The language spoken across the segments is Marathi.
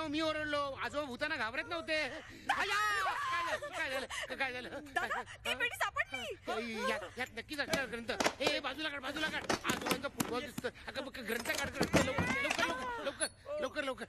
मग मी ओरडलो. आजोबा भूताना घाबरत नव्हते. काय झालं दादा ती पेटी सापडली. यात नक्कीच असणार ग्रंथ. ए बाजूला काढ. आजोबांचा फुटबॉल दिसतो. अगं ग्रंथ काढ. लवकर.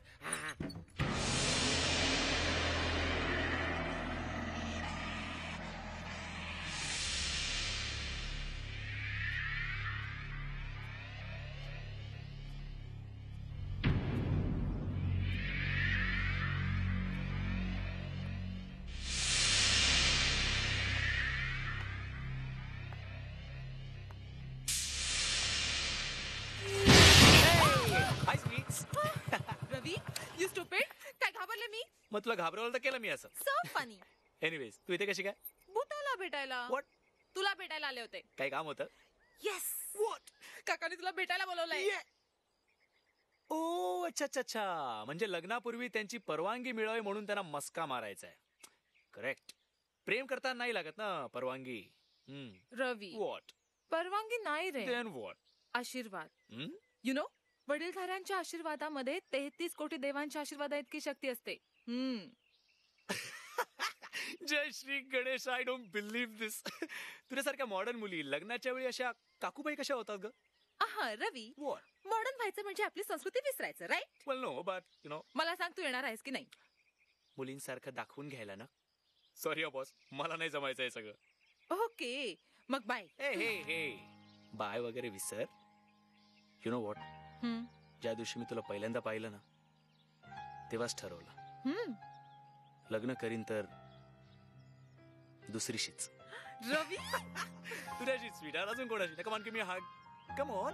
रवी यू स्टुपिड. काय घाबरले मी? मग तुला घाबरवलं तर केलं मी असं. So funny. एनिवेज तू इथे कशी काय? भूताला भेटायला. What? तुला भेटायला आले होते. काही काम होतं? येस. What? काकाने तुला भेटायला बोलवलंय. ओ अच्छा. म्हणजे लग्नापूर्वी त्यांची परवानगी मिळावी म्हणून त्यांना मस्का मारायचा आहे. करेक्ट. प्रेम करताना नाही लागत ना परवानगी. रवी What? परवानगी नाही रे. Then what? आशीर्वाद. यु नो वडीलधाऱ्यांच्या आशीर्वादामध्ये 33 कोटी देवांच्या आशीर्वादा इतकी शक्ती असते. जय Shri Ganesh. I don't believe this. तुझ्यासारख्या मॉडर्न मुली लग्नाच्या वेळी अशा काकूबाई कशा होतात ग? रवी What? मॉडर्न व्हायचं म्हणजे आपली संस्कृती विसरायचं, right? Well, no, but you know. मला सांग तू येणार आहेस की नाही? मुलींसारखं दाखवून घ्यायला ना. सॉरी बॉस, मला नाही जमायचं हे सगळं. ओके मग बाय. हे बाय वगैरे विसर. यु नो व्हॉट, ज्या दिवशी मी तुला पहिल्यांदा पाहिलं ना तेव्हाच ठरवलं लग्न करीन तर दुसरीशीच. रवी तुझ्याशी स्वीटार अजून कोणाशी? Come on give me a hug. Come on.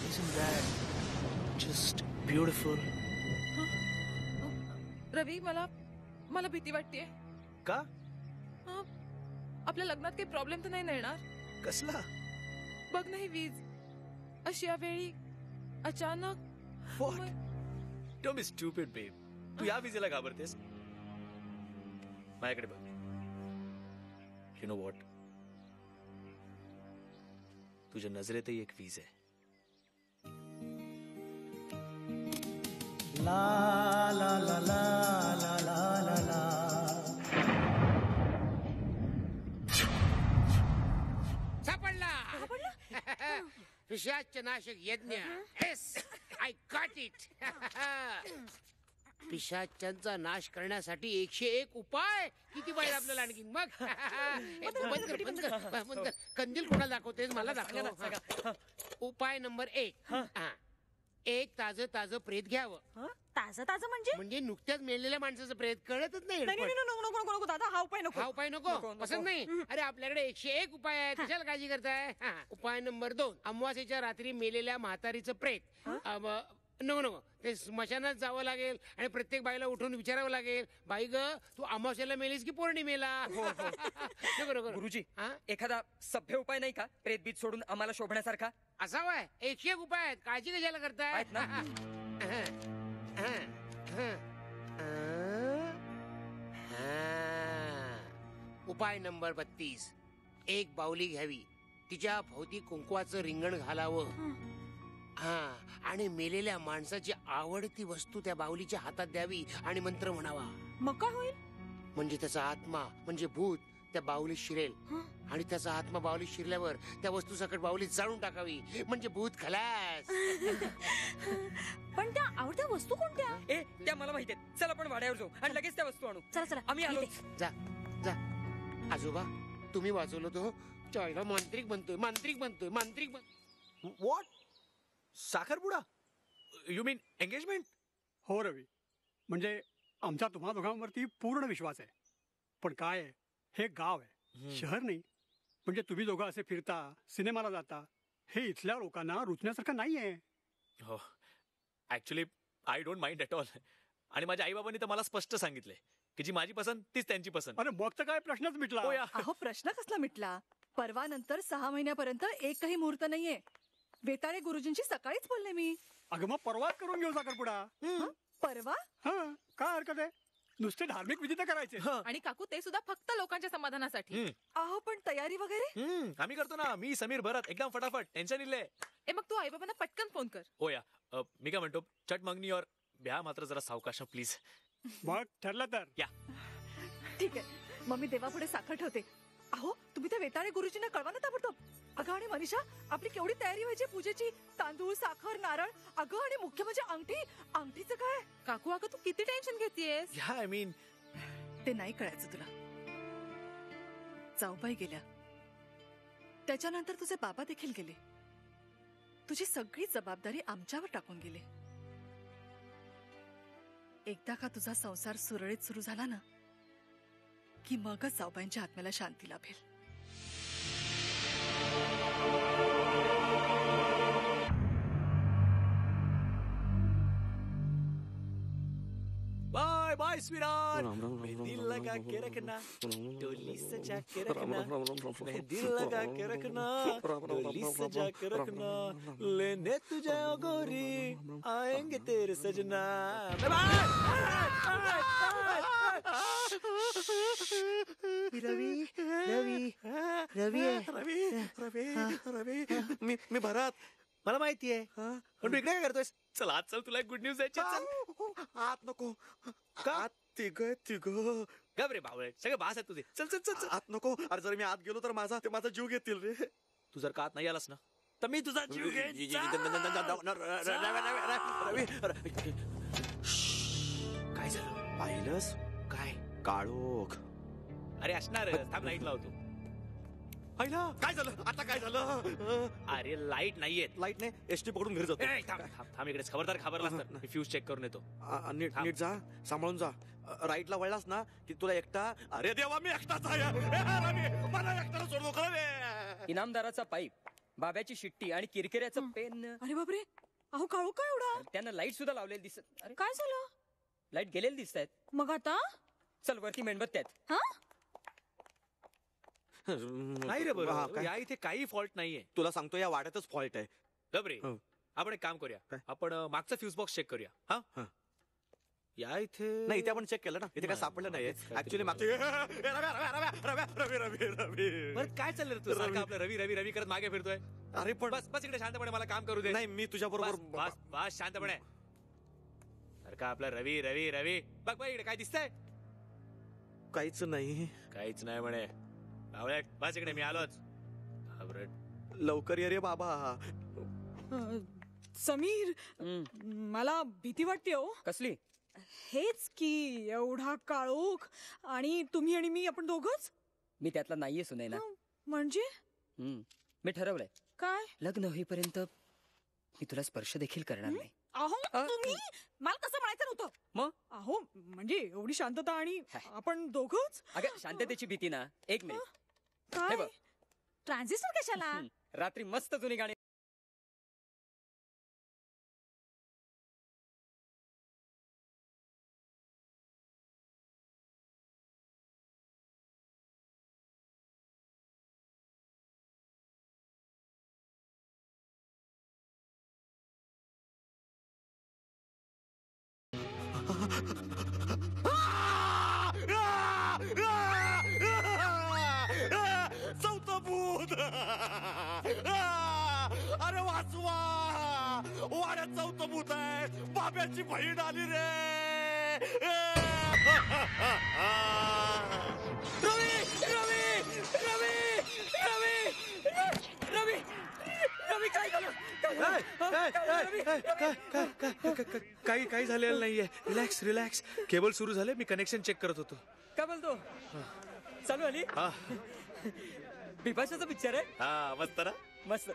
Isn't that just beautiful? रवी मला भीती वाटतेय. का? आपल्या लग्नात काही प्रॉब्लेम तर नाही ना येणार? कसला? बघ नाही वीज अशी यावेळी अचानक. Don't be stupid, babe. तू या विजेला घाबरतेस? माझ्याकडे बघ. You know what? तुझ्या नजरेतही एक वीज आहे. ला ला ला ला ला ला ला ला. सापडला. पिशाच नाशक यज्ञ. Yes, I got it. पिशाच्यांचा नाश करण्यासाठी 101 उपाय. किती पाहिजे आपल्याला आणखी? मग बंद कर. कंदील कोणाला दाखवतेस? मला दाखव. उपाय नंबर 1. एक ताजं प्रेत घ्यावं. ताजं म्हणजे नुकत्याच मेलेल्या माणसाचं प्रेत. कळतच नाही. नको दादा, हा उपाय नको. हा उपाय नको. पसंत नाही. अरे आपल्याकडे 101 उपाय आहेत. कशाला काळजी करताय? उपाय नंबर 2. अमावास्येच्या रात्री मेलेल्या म्हातारीचं प्रेत. नको ते स्मशानात जावं लागेल आणि प्रत्येक बाईला उठून विचारावं लागेल, बाई ग तू अमावास्येला मेलीस की पौर्णिमेला? नको. गुरुजी एखादा सभ्य उपाय नाही का प्रेत बीत सोडून आम्हाला शोभण्यासारखा? असावा. 101 उपाय आहेत. काळजी कशाला करताय? उपाय नंबर 32. एक बाहुली घ्यावी, तिच्या भोवती कुंकवाचं रिंगण घालावं आणि मेलेल्या माणसाची आवडती वस्तू त्या बाहुलीच्या हातात द्यावी आणि मंत्र म्हणावा. मग काय होईल? म्हणजे त्याचा आत्मा म्हणजे भूत त्या बाहुलीत शिरेल आणि त्याचा आत्मा बाहुलीत शिरल्यावर त्या वस्तू सकट बाहुलीत जाळून टाकावी म्हणजे भूत खलास. पण त्या आवडत्या वस्तू कोणत्या? त्या मला माहिती आहेत. चल आपण वाड्यावर जाऊ आणि लगेच त्या वस्तू आणू. चला आम्ही आलो. जा. आजोबा तुम्ही वाचवलं तो. चायला मांत्रिक बनतोय. व्हॉट? साखरपुडा? You mean engagement? हो रवी, म्हणजे आमचा तुम्हा दोघांवरती पूर्ण विश्वास आहे. पण काय आहे, हे गाव आहे, शहर नाही. म्हणजे तुम्ही दोघं असे फिरता, सिनेमाला जाता, हे इथल्या लोकांना रुचण्यासारखं नाहीये. हो, actually I don't mind at all. आणि माझ्या आई बाबांनी तर मला स्पष्ट सांगितलंय की जी माझी पसंत तीच त्यांची पसंत. अरे मग तर काय प्रश्नच मिटला. अहो प्रश्न कसला मिटला? परवा नंतर 6 महिन्यापर्यंत एकही मुहूर्त नाहीये. वेताळे गुरुजींची सकाळीच बोलले मी. अगं मग परवाच करून घेऊ साखरपुडा. परवा? हा, काय हरकत आहे? नुसते धार्मिक विधी तर करायचे. आणि काकू ते सुद्धा फक्त लोकांच्या समाधानासाठी. अहो पण तयारी वगैरे आम्ही करतो ना, मी समीर भरत एकदम फटाफट, टेन्शन इले. ए मग तू आई बाबांना पटकन फोन कर. हो या मी काय म्हणतो, चट मागणी और ब्या मात्र जरा सावकाश प्लीज. मग ठरलं तर ठीक आहे. मग मी देवापुढे साखर ठेवते. अहो तुम्ही त्या वेताळे गुरुजींना कळवा ना ताबडतोब. अगं आणि मनीषा आपली केवढी तयारी व्हायची पूजेची. तांदूळ, साखर, नारळ. अगं आणि मुख्य म्हणजे अंगठीचं काय. काकू अगं तू किती टेन्शन घेतेयस. या आय मीन ते नाही कळायचं तुला. जाऊबाई गेल्या, त्याच्यानंतर तुझे बाबा देखील गेले. तुझी सगळी जबाबदारी आमच्यावर टाकून गेले. एकदा का तुझा संसार सुरळीत सुरू झाला ना की मगच जाऊबाईंच्या आत्म्याला शांती लाभेल. बाय बाय स्वीराट. मैं दिल लगा के रखना, डोली सजा के रखना. मैं दिल लगा के रखना, डोली सजा के रखना. लेने तुझे ओ गोरी, आएंगे तेरे सजना. रवी रवी रवी रवी रवी रवी मी भरत, मला माहितीये. पण तू इकडे काय करतोयस? चल आज चल, तुला एक गुड न्यूज द्यायची. चल आत नको. का? तिघ घाबरे बावळे सगळे भास आहेत तुझे. चल चल चल चल. आत नको. अरे जर मी आत गेलो तर माझा जीव घेतील रे. तू जर का आत नाही आलास ना तर मी तुझा जीव घेईन. काय झालं? पाहिलंस काय? काळोख. अरे असणार, थांब लाईट लावतो. पाहिलं काय झालं? आता काय झालं? अरे लाईट नाहीये. लाईट नाही, एसटी पकडून घरी जातो. ए, थांब थांब थांब इकडेच. खबरदार खबरलास तर मी फ्यूज चेक करून येतो. नीट थांब. नीट जा, सांभाळून जा. राईटला वळलास ना की तुला एकटा. अरे देवा मी एकटाच आहे. मला एकट्याला सोडू नका रे. इनामदाराचा पाईप, बाब्याची शिट्टी आणि किरकिऱ्याचं पेन. अरे बापरे. अहो काळू काय एवढा. त्यानं लाईट सुद्धा लावलेली दिसत. अरे काय झालं लाईट गेलेली दिसत आहेत. मग आता. चल वरती मेणबत्त्या आहेत. हा नाही रे हा, बरोबर, काय? या इथे काही फॉल्ट नाहीये. तुला सांगतो या वाड्यातच फॉल्ट आहे. घबरे हो. आपण एक काम करूया. काय? आपण मागचा फ्यूज बॉक्स चेक करूया. हा. हा या इथे नाही इथे आपण चेक केलं ना, इथे काय नाही, सापडलं नाहीये. तेच काहीतरी ऍक्च्युली मागचे रवी रवी रवी. परत काय चाललं रे तू? सारखं आपलं रवी रवी रवी करत मागे फिरतोय. अरे पण बस बस इकडे शांतपणे मला काम करू दे. नाही मी तुझ्या बस बरोबर बस बस शांतपणे. सारखं आपलं रवी रवी रवी. बघ बघ इकडे काय दिसतंय? काहीच नाही. काहीच नाही म्हणे. बावळट, बस इकडे, मी आलोच. घाबरट. लवकर ये रे बाबा. समीर मला भीती वाटते हो. कसली? हेच की एवढा काळोख आणि तुम्ही आणि मी आपण दोघच. मी त्यातला नाहीये सुनैना. म्हणजे मी ठरवलंय काय. लग्न होईपर्यंत मी तुला स्पर्श देखील करणार नाही. अहो तुम्ही मला कसं म्हणायचं नव्हतं. मग अहो म्हणजे एवढी शांतता आणि आपण दोघच. अगं शांततेची भीती ना. एक मिनिट. हे काय बघ. ट्रान्झिस्टर कशाला. रात्री मस्त जुनी गाणी चौथं भूत. अरे वाचवा. वाड्यात चौथं भूत आहे. बाब्याची बहीण आली रे. रवी रवी रवी रवी रवी रवी काय झालं? काही झालेलं नाहीये. Relax relax. केबल सुरू झाले, मी कनेक्शन चेक करत होतो. काय बोलतो? चालू आली. हा बिपाशाचा पिक्चर आहे. हा मस्त ना. मस्त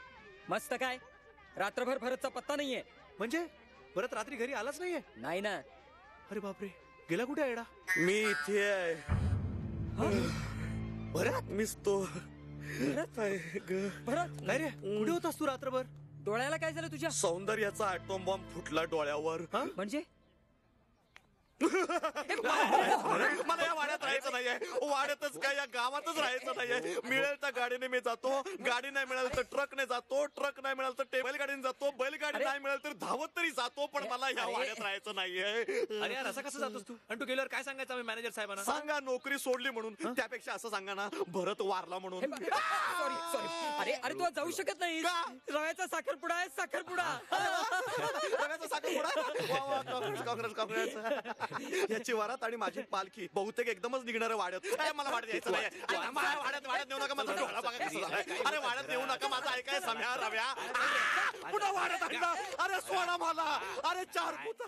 मस्त. काय रात्रभर भरतचा पत्ता नाहीये. म्हणजे परत रात्री घरी आलाच नाहीये? नाही ना. अरे बापरे, गेला कुठे येडा? मी इथे आहे. भरत, मीच तो. भरत काय रे, कुठे होतास तू रात्रभर? डोळ्याला काय झालं तुझ्या? सौंदर्याचा ॲटॉम बॉम्ब फुटला डोळ्यावर. म्हणजे मला या वाड्यात राहायचं नाहीये, वाड्यातच काय या गावातच राहायचं नाहीये. मिळेल त्या गाडीने मी जातो, गाडी नाही मिळाली तर ट्रकने जातो, ट्रक नाही मिळालं तर टेबल गाडीने जातो, बैलगाडी नाही मिळाली तर धावत तरी जातो, पण मला या वाड्यात राहायचं नाहीये. अरे यार, असं कसं जातोस तू? आणि तू गेल्यावर काय सांगायचं आम्ही मॅनेजर साहेबांना? सांगा नोकरी सोडली म्हणून, त्यापेक्षा असं सांगा ना भरत वारला म्हणून. Sorry sorry. अरे अरे तू आज जाऊ शकत नाही. रव्याचा साखरपुडा आहे, साखरपुडा. रव्याचा साखरपुडा? वा वा, काँग्रेस काँग्रेस काँग्रेस. याची वरात आणि माझी पालखी बहुतेक एकदमच निघणार आहे वाड्यात. मला वाड्यात यायचं नाही. वाड्यात नेऊ नका, माझा डोळा बघा कसं झालाय. अरे वाड्यात नेऊ नका, माझं ऐकाय सम्या रव्या. पुन्हा वाड्यात आणला. अरे सोडा मला. अरे चार पुत.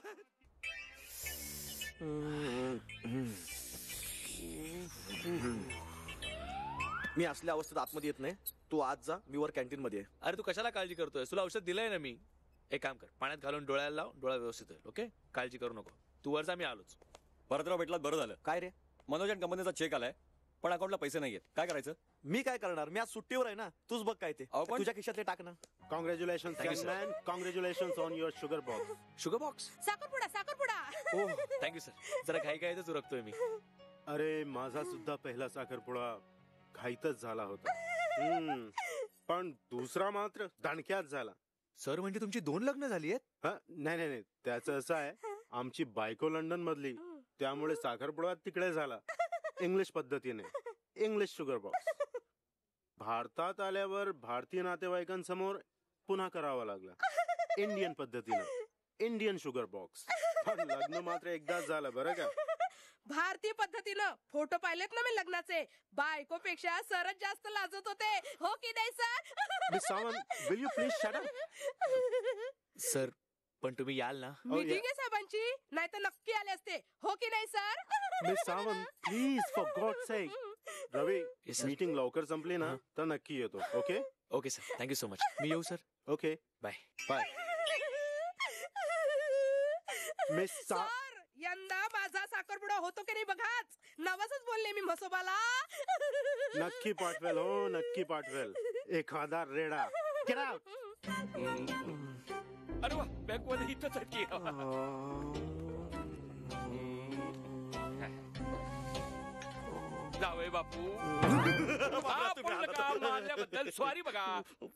मी असल्या अवस्थेत आतमध्ये येत नाही. तू आज जा, मी वर कॅन्टीन मध्ये आहे. अरे तू कशाला काळजी करतोय? तुला औषध दिलंय ना मी. एक काम कर, पाण्यात घालून डोळ्याला लाव, डोळा व्यवस्थित होईल. ओके, काळजी करू नको. तू वर जा, मी आलोच. भरतराव भेटलात, बरं झालं. काय रे? मनोज अँड कंपनीचा चेक आलाय, पण अकाउंटला पैसे नाहीयेत. काय करायचं? मी काय करणार? मी आज सुट्टीवर आहे ना. तूच बघ काय ते. अहो, पण- तुझ्या खिशातले टाक ना. Congratulations, Thank you, young sir. man. Congratulations on your sugar box. Sugar box. साखरपुडा साखरपुडा. हो थँक्यू सर. जरा घाई घाईतच उरकतोय मी. अरे माझा सुद्धा पहिला साखरपुडा घाईतच झाला होता. पण दुसरा मात्र दणक्यात झाला. सर म्हणजे तुमची 2 लग्न झाली आहेत? नाही नाही नाही, त्याचं असं आहे, आमची बायको लंडन मधली, त्यामुळे साखरपुडा तिकडे झाला इंग्लिश पद्धतीने. English sugar box. भारतात आल्यावर भारतीय नातेवाईकांसमोर पुन्हा करावा लागला इंडियन पद्धतीने. Indian sugar box. पण लग्न मात्र एकदाच झालं बरं का. भारतीय पद्धतीनं फोटो पाहिलेत ना मी लग्नाचे. बायकोपेक्षा सरच जास्त लाजत होते, हो की नाही sir? Miss Sawant, will you please shut up? Sir पण तुम्ही याल ना? मीटिंग आहे साहेबांची, नाही तर नक्की आले असते, हो की नाही sir? Miss Sawant, please for God sake. Ravi, Yes, sir. Meeting लवकर संपली ना तर नक्की येतो. Okay okay sir, thank you so much. मी येऊ sir? Okay bye. Bye. Miss सा सर यंदा माझा साखरपुडा होतो की नाही बघाच. नवसच बोलले मी म्हसोबाला. नक्की पाठवेल, हो नक्की पाठवेल एखादा रेडा. Get out. अरे वा, बँक मध्ये इथंच आहे की. जावय बापू. मारल्याबद्दल सॉरी. बघा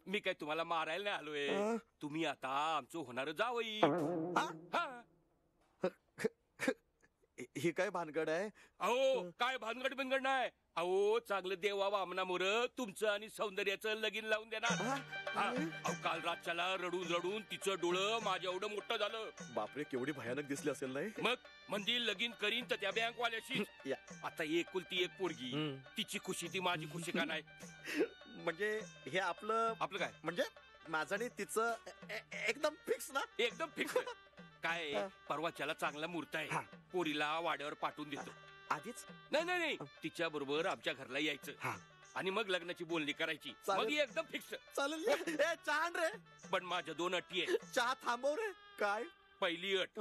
मी काय तुम्हाला मारायला नाही आलोय. तुम्ही आता आमचं होणार जावई. ही काय भानगड आहे? अहो काय भानगड बिनगड नाही. अहो चांगलं देवा वामनामुर तुमचं आणि सौंदर्याचं लगीन लावून देणार. अहो काल रातच्याला रडून रडून तिचं डोळं माझ्या एवढं मोठं झालं. बापरे, केवढी भयानक दिसली असेल नाही? मग म्हणजे लगीन करीन तर त्या बँकवाल्याशी. आता एकुलती एक पोरगी, तिची खुशी ती माझी खुशी का नाही? म्हणजे हे आपलं काय म्हणजे माझं आणि तिचं एकदम फिक्स ना? एकदम फिक्स. काय परवाच्याला चांगला मुहूर्त आहे, पोरीला वाड्यावर पाठवून देतो. आधीच? नाही नाही नाही, तिच्या बरोबर आमच्या घरला यायचं आणि मग लग्नाची बोलणी करायची. चालेल. मग एकदम फिक्स. चालेल. ए छान रे. पण माझ्या 2 अटी आहेत. चहा थांबव रे. काय? पहिली अट,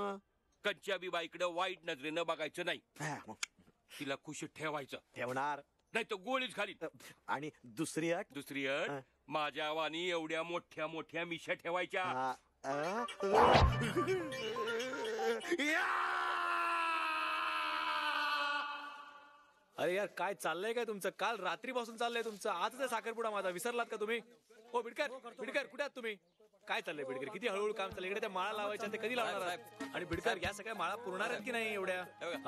कंच्या बिबाईकडे वाईट नजरेनं बघायचं नाही. तिला खुशीत ठेवायचं. ठेवणार नाही तर गोळीच घालीत. आणि दुसरी अट? दुसरी अट, माझ्या वाणी एवढ्या मोठ्या मोठ्या मिशा ठेवायच्या. अरे यार काय चाललंय काय तुमचं? काल रात्रीपासून चाललंय तुमचं, आजच आहे साखरपुडा माझा. विसरलात का तुम्ही? हो बिडकर, बिडकर कुठे आहात तुम्ही? काय चाललंय बिडकर? किती हळूहळू काम चाललंय. इकडे त्या माळा लावायच्या, ते कधी लावणार आहात? आणि बिडकर या सगळ्या माळा पुरणार आहेत की नाही एवढ्या?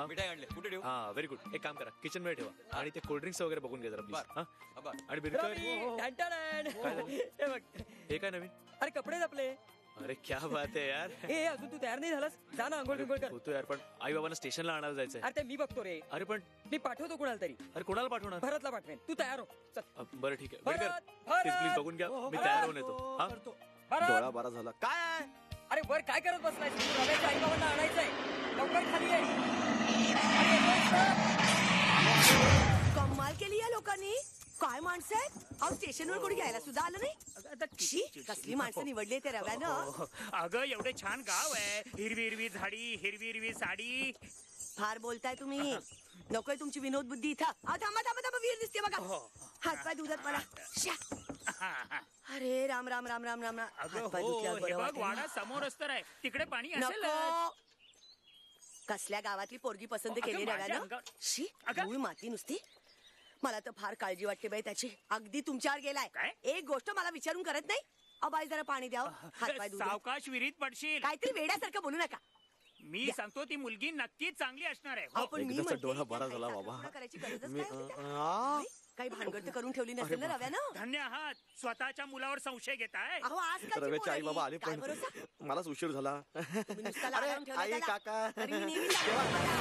मिठाई आणले, कुठे ठेवू? हा व्हेरी गुड. एक काम करा, किचन मध्ये ठेवा आणि ते कोल्ड्रिंक्स वगैरे बघून घ्या जरा प्लीज. आणि बिडकर हे बघ, हे काय नवीन? अरे कपडे आपले. अरे क्या बात आहे यार. ए अजून तू तयार नाही झालास? जा ना आंघोळ बिंघोळ कर. होतो यार, पण आई बाबांना स्टेशनला आणायला जायचंय. अरे ते मी बघतो रे. अरे पण मी पाठवतो कोणाला तरी. अरे कोणाला पाठवणार? भरतला पाठवेन, तू तयार हो. चल. बरं ठीक आहे. भरत, बिडकर प्लीज प्लीज बघून घ्या, मी तयार होऊन येतो. हा डोळा बारा झाला. काय आहे? अरे वर काय करत बसलाय? रव्याच्या आई बाबांना आणायचंय. लवकर खाली ये. कमाल केली या लोकांनी. काय माणसं आहेत? अहो स्टेशनवर कोणी घ्यायला सुद्धा आलं नाही. शी, कसली माणसं निवडली त्या रव्यानं. अगं एवढे छान गाव आहे. हिरवी हिरवी झाडी, हिरवी हिरवी साडी. फार बोलताय तुम्ही. नकोय तुमची विनोद बुद्धी इथं. अहो थांबा थांबा थांबा, वीर दिसते बघा. हातपाय धुतात मला. श्या. अरे राम राम राम राम राम. अगं हातपाय हो, धुतल्यावर हे बरं बघ वाटेल. वाडा समोरच तर आहे. तिकडे पाणी असेल. नको. कसल्या गावातली पोरगी पसंत केली माझ्या रव्यानं? अंगावर- शी धूळ माती नुसती. मला तर फार काळजी वाटते बाई त्याची. अगदी तुमच्यावर गेलाय. एक गोष्ट मला विचारून करत नाही. अबाई जरा पाणी द्या. हातपाय धुवून. सावकाश विहिरीत पडशील. काहीतरी वेड्यासारखं बोलू नका. मी सांगतो ती मुलगी नक्कीच चांगली असणार आहे. अहो, पण मी एकदाचा म्हणते, डोळा बरा झाला बाबा करायची गरजच मी काय होती त्या? काही भानगड तर करून ठेवली नसेल ना रव्यानं? धन्य आहात. स्वतःच्या मुलावर संशय घेताय. अहो आजकालची रव्याचे आई पोरं बाबा ही, आले काय पण भरोसा? मलाच उशीर झाला तुम्ही नुसता अरे लाडावून ठेवलंय आई त्याला. काका तरी मी नेहमी सांगते तुम्हाला,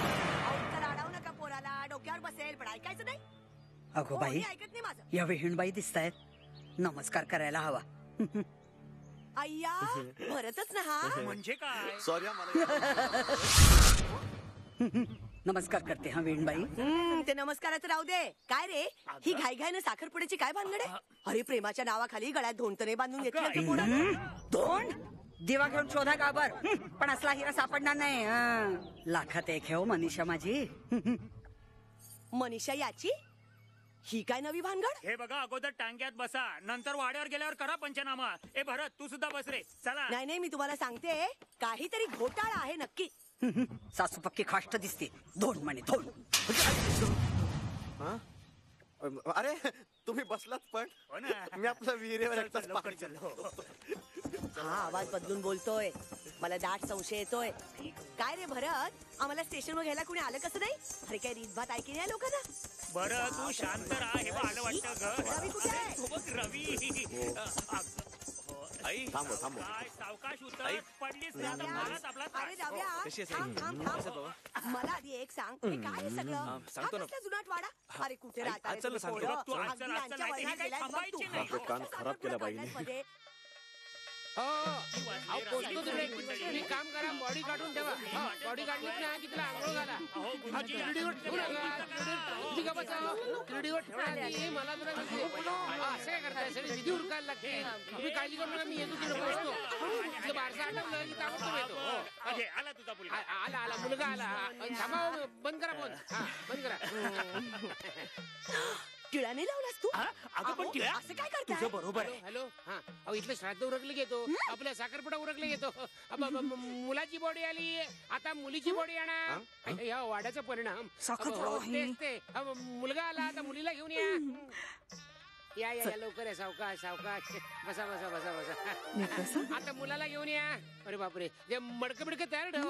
अहो, इतकं लाडावू नका पोराला. डोक्यावर बसेल पण ऐकायचं नाही. अगो हो, बाई मी ऐकत नाही माझं. या विहीणबाई दिसतायत. नमस्कार करायला हवा. अय्या भरतच ना हा. म्हणजे काय? सॉरी नमस्कार करते हा विहीणबाई. ते नमस्काराचं राहू दे. काय रे ही घाईघाईनं साखरपुड्याची काय भानगड आहे? अरे प्रेमाच्या नावाखाली गळ्यात धोंडतने बांधून घेतली आमच्या पोरानं. तोंड दिवा घेऊन शोधा गाबर. पण असला हिरा सापडणार नाही. लाखात एक आहे हो मनीषा माझी. मनीषा याची ही काय नवी भानगड? हे बघा अगोदर टांग्यात बसा, नंतर वाड्यावर गेल्यावर करा पंचनामा. ए भरत तू सुद्धा बस रे. चला. नाही नाही मी तुम्हाला सांगते काहीतरी घोटाळा आहे नक्की. सासू पक्की खाष्ट दिसते. धोंड म्हणे धोंड. अरे तुम्ही बसलात पण मी आपला विहिरीवर एकटाच पाणी हा आवाज बदलून बोलतोय. मला दाट संशय येतोय. काय रे भरत आम्हाला स्टेशनवर घ्यायला कोणी आलं कसं नाही? अरे काय रीतभात ऐकली नाही लोकांना? बरं तू शांत राहा. हे बघ आलं वाटतं ग. रवी कुठे आहे? सोबत रवी. आई थांबव थांबव काय सावकाश उतर. पडलीस ना तर मारत आपला अरे जाऊया. कशी आहेस? थांब, थांब, थांब. मला आधी एक सांग हे काय आहे सगळं? हा सांगतो ना. कसला जुनाट वाडा? अरे कुठे आई, राहता रे चल ना, तुम्ही सांगतो. पोरं? तू आज अगदी चल, आज यांच्या चल, नाही, वयात काही गेलाय, मग थांबायची तू नाही. कसं कान खराब केला बाईने. मध्ये? हो अहो पोचतो तिकडे. तुम्ही काम करा बॉडी काढून ठेवा. बॉडी काढली ना की तिला आंघोळ घाला. क्रीडीवर ठेवू नका. तुम्ही का बसा क्रीडीवर ठेवणार नाही. मला जरा असं काय करताय? सगळी विधी उरकायला लागते. तुम्ही काळजी करू नका. मी येतो तिकडे पोचतो. तिथं बारसा आटवलं की ताबडतोब येतो. हो. अरे आला तुझा मुलगा. आला मुलगा आला. थांबा हो, बंद करा फोन. हा बंद करा. टिळाने लावलास तू? अगं पण टिळा असं काय करताय? तुझं बरोबर आहे. हॅलो हा अहो इथलं श्राद्ध उरकले घेतो. आपल्या साखरपुडा उरकले घेतो. मुलाची बॉडी आली आता मुलीची बॉडी आणा. या वाड्याचा परिणाम. साखरपुडा तेच ते. मुलगा आला आता मुलीला घेऊन या या लवकर या. सावकाश सावकाश. बसा बसा बसा बसा. आता मुलाला घेऊन या. अरे बापरे ते मडकं बिडकं तयार ठेव.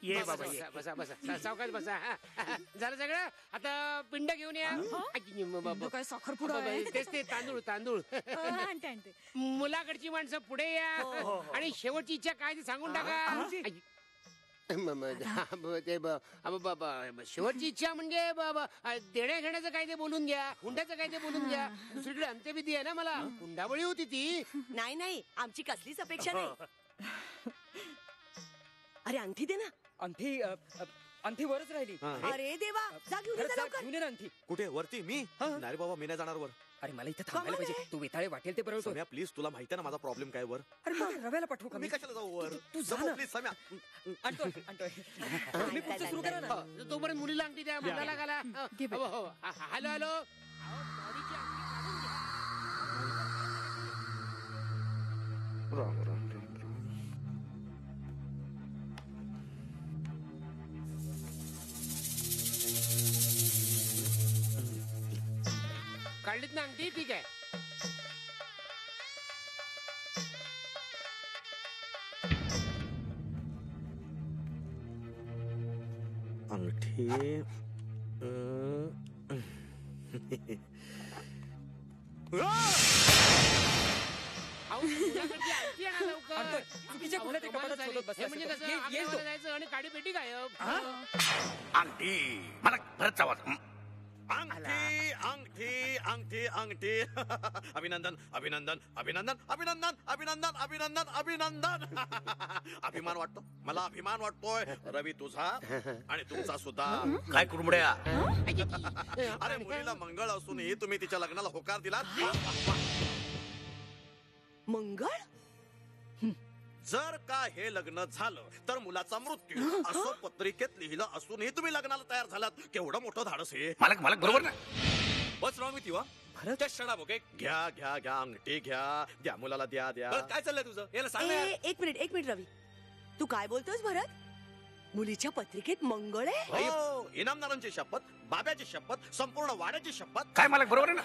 ये बसा बाबा, ये. बसा बसा सावकाश बसा. झालं सगळं. आता पिंड घेऊन या. काय साखरपुडा आहे? तेच ते तांदूळ तांदूळ. आणते आणते. मुलाकडची माणसं पुढे या आणि शेवटची इच्छा काय ते सांगून टाका. शेवटची इच्छा म्हणजे देण्या घेण्याचं काय ते बोलून घ्या. हुंड्याचं काय ते बोलून घ्या. दुसरीकडे अंत्यविधी आहे ना. मला हुंडाबळी होती ती. नाही नाही आमची कसलीच अपेक्षा नाही. अरे अंगठी दे ना. अंगठी वरच राहिली. अरे देवा जा घेऊन ये जा लवकर. घेऊन ये ना अंगठी. कुठे वरती मी नाही रे बाबा मी नाही जाणार वर. अरे मला इथे थांबायला पाहिजे. तू वेताळे वाटेल ते बरोबर. सम्या प्लीज तुला माहिती आहे ना माझा प्रॉब्लेम काय वर. अरे मग रव्याला पाठवू का मी कशाला जाऊ वर? तू जा ना. प्लीज सम्या. आणतोय आणतोय. मी पुढचं सुरू करा ना. तोपर्यंत मुलीला अंगठी द्या. मुलाला घाला. Hello hello Ram Ram Ram Ram. काढलीत ना अंगठी. ठीक आहे. अंगठी चुकीच्या खोल्यात एका कपाटात शोधत बसला म्हणजे असेल कसं तो. येईल तो. आग्र्याला जायचं आणि काडी पेटी गायब. अंगठी मला परत आवाज. अंगठी अंगठी अंगठी अंगठी अभिनंदन अभिनंदन अभिनंदन अभिनंदन अभिनंदन अभिनंदन अभिनंदन. अभिमान वाटतो मला. अभिमान वाटतोय रवी तुझा आणि तुमचा सुद्धा. काय कुरमुड्या. अरे मुलीला मंगळ असूनही तुम्ही तिच्या लग्नाला होकार दिलात. मंगळ? जर का हे लग्न झालं तर मुलाचा मृत्यू असं पत्रिकेत लिहिलं असूनही तुम्ही लग्नाला तयार झालात. केवढं मोठं धाडस हे. मालक बरोबर ना. What's wrong with you? Just shut up, okay? घ्या घ्या घ्या अंगठी घ्या. द्या मुलाला द्या द्या. काय चाललंय तुझं? याला सांग ना यार. एक मिनिट रवी तू काय बोलतोस भरत? मुलीच्या पत्रिकेत मंगळ आहे. हो, इनामदारांची शपथ, बाब्याची शपथ, संपूर्ण वाड्याची शपथ. काय मला बरोबर आहे ना?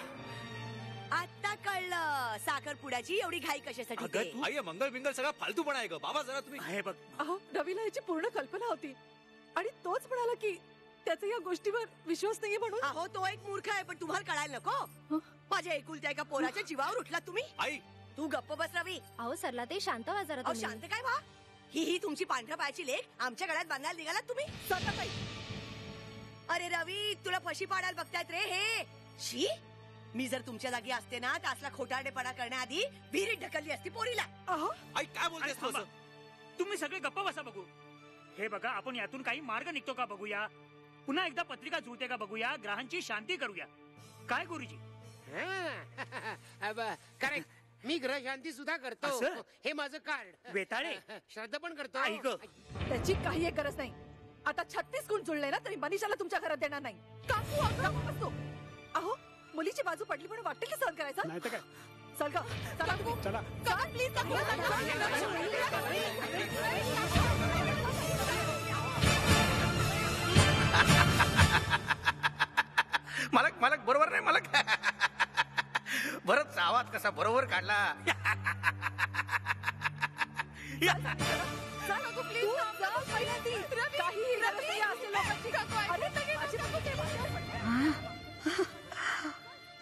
आता कळलं साखरपुड्याची एवढी घाई कशासाठी ते. आई मंगळ बिंगळ सगळा फालतूपणा आहे ग बाबा. जरा तुम्ही आहे बघ. अहो रवीला याची पूर्ण कल्पना होती आणि तोच म्हणाला की त्याचा या गोष्टीवर विश्वास नाहीये म्हणून. अहो तो एक मूर्ख आहे पण तुम्हाला कळायला नको. माझ्या एकुलत्या एका पोराच्या जीवावर उठला तुम्ही. आई तू गप्प बस रवी. अहो सरला ते शांत व्हा जरा अहो तुम्ही. शांत काय व्हा. ही तुमची पांढऱ्या पायाची लेक आमच्या गळ्यात बांधायला निघालात तुम्ही. अरे रवी तुला फशी पाडायला बघतायत रे हे. शी मी जर तुमच्या जागी असते ना तर असला खोटारडेपणा करण्याआधी विहिरीत ढकलली असती पोरीला. आई काय बोलतेस तू असं? तुम्ही सगळे गप्प बसा बघू. हे बघा आपण यातून काही मार्ग निघतो का बघूया. पुन्हा एकदा पत्रिका जुळते का बघूया. ग्रहांची शांती करूया. काय गुरुजी? करेक्ट. मी ग्रह शांती सुद्धा करतो. असं? हे माझं कार्ड. वेताळे श्राद्ध पण करतो. ऐक त्याची काही एक गरज नाही. आता 36 गुण जुळले ना तरी मनीषाला तुमच्या घरात देणार नाही. काकू अगदी बसतो. अहो मुलीची बाजू पडली म्हणून वाटेल की सहन करायचा. नाही तर काय. चल ग चला तू. चला प्लीज मालक मालक बरोबर नाही मालक. भरतचा आवाज कसा बरोबर काढला.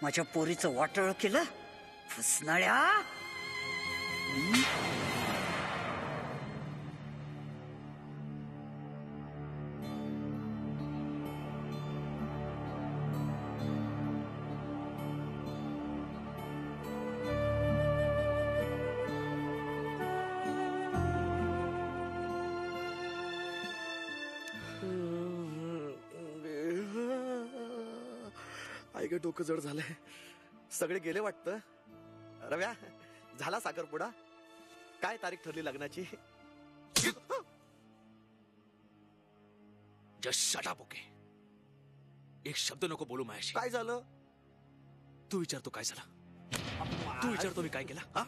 माझ्या पोरीचं वाटोळ केलं फसनाळ्या. आई ग डोकं जड झालंय. सगळे गेले वाटतं. रव्या झाला साखरपुडा. काय तारीख ठरली लग्नाची? Just shut up okay. एक शब्द नको बोलू माझ्याशी. काय झालं? तू विचारतो काय झालं. तू विचारतो मी काय केला. हा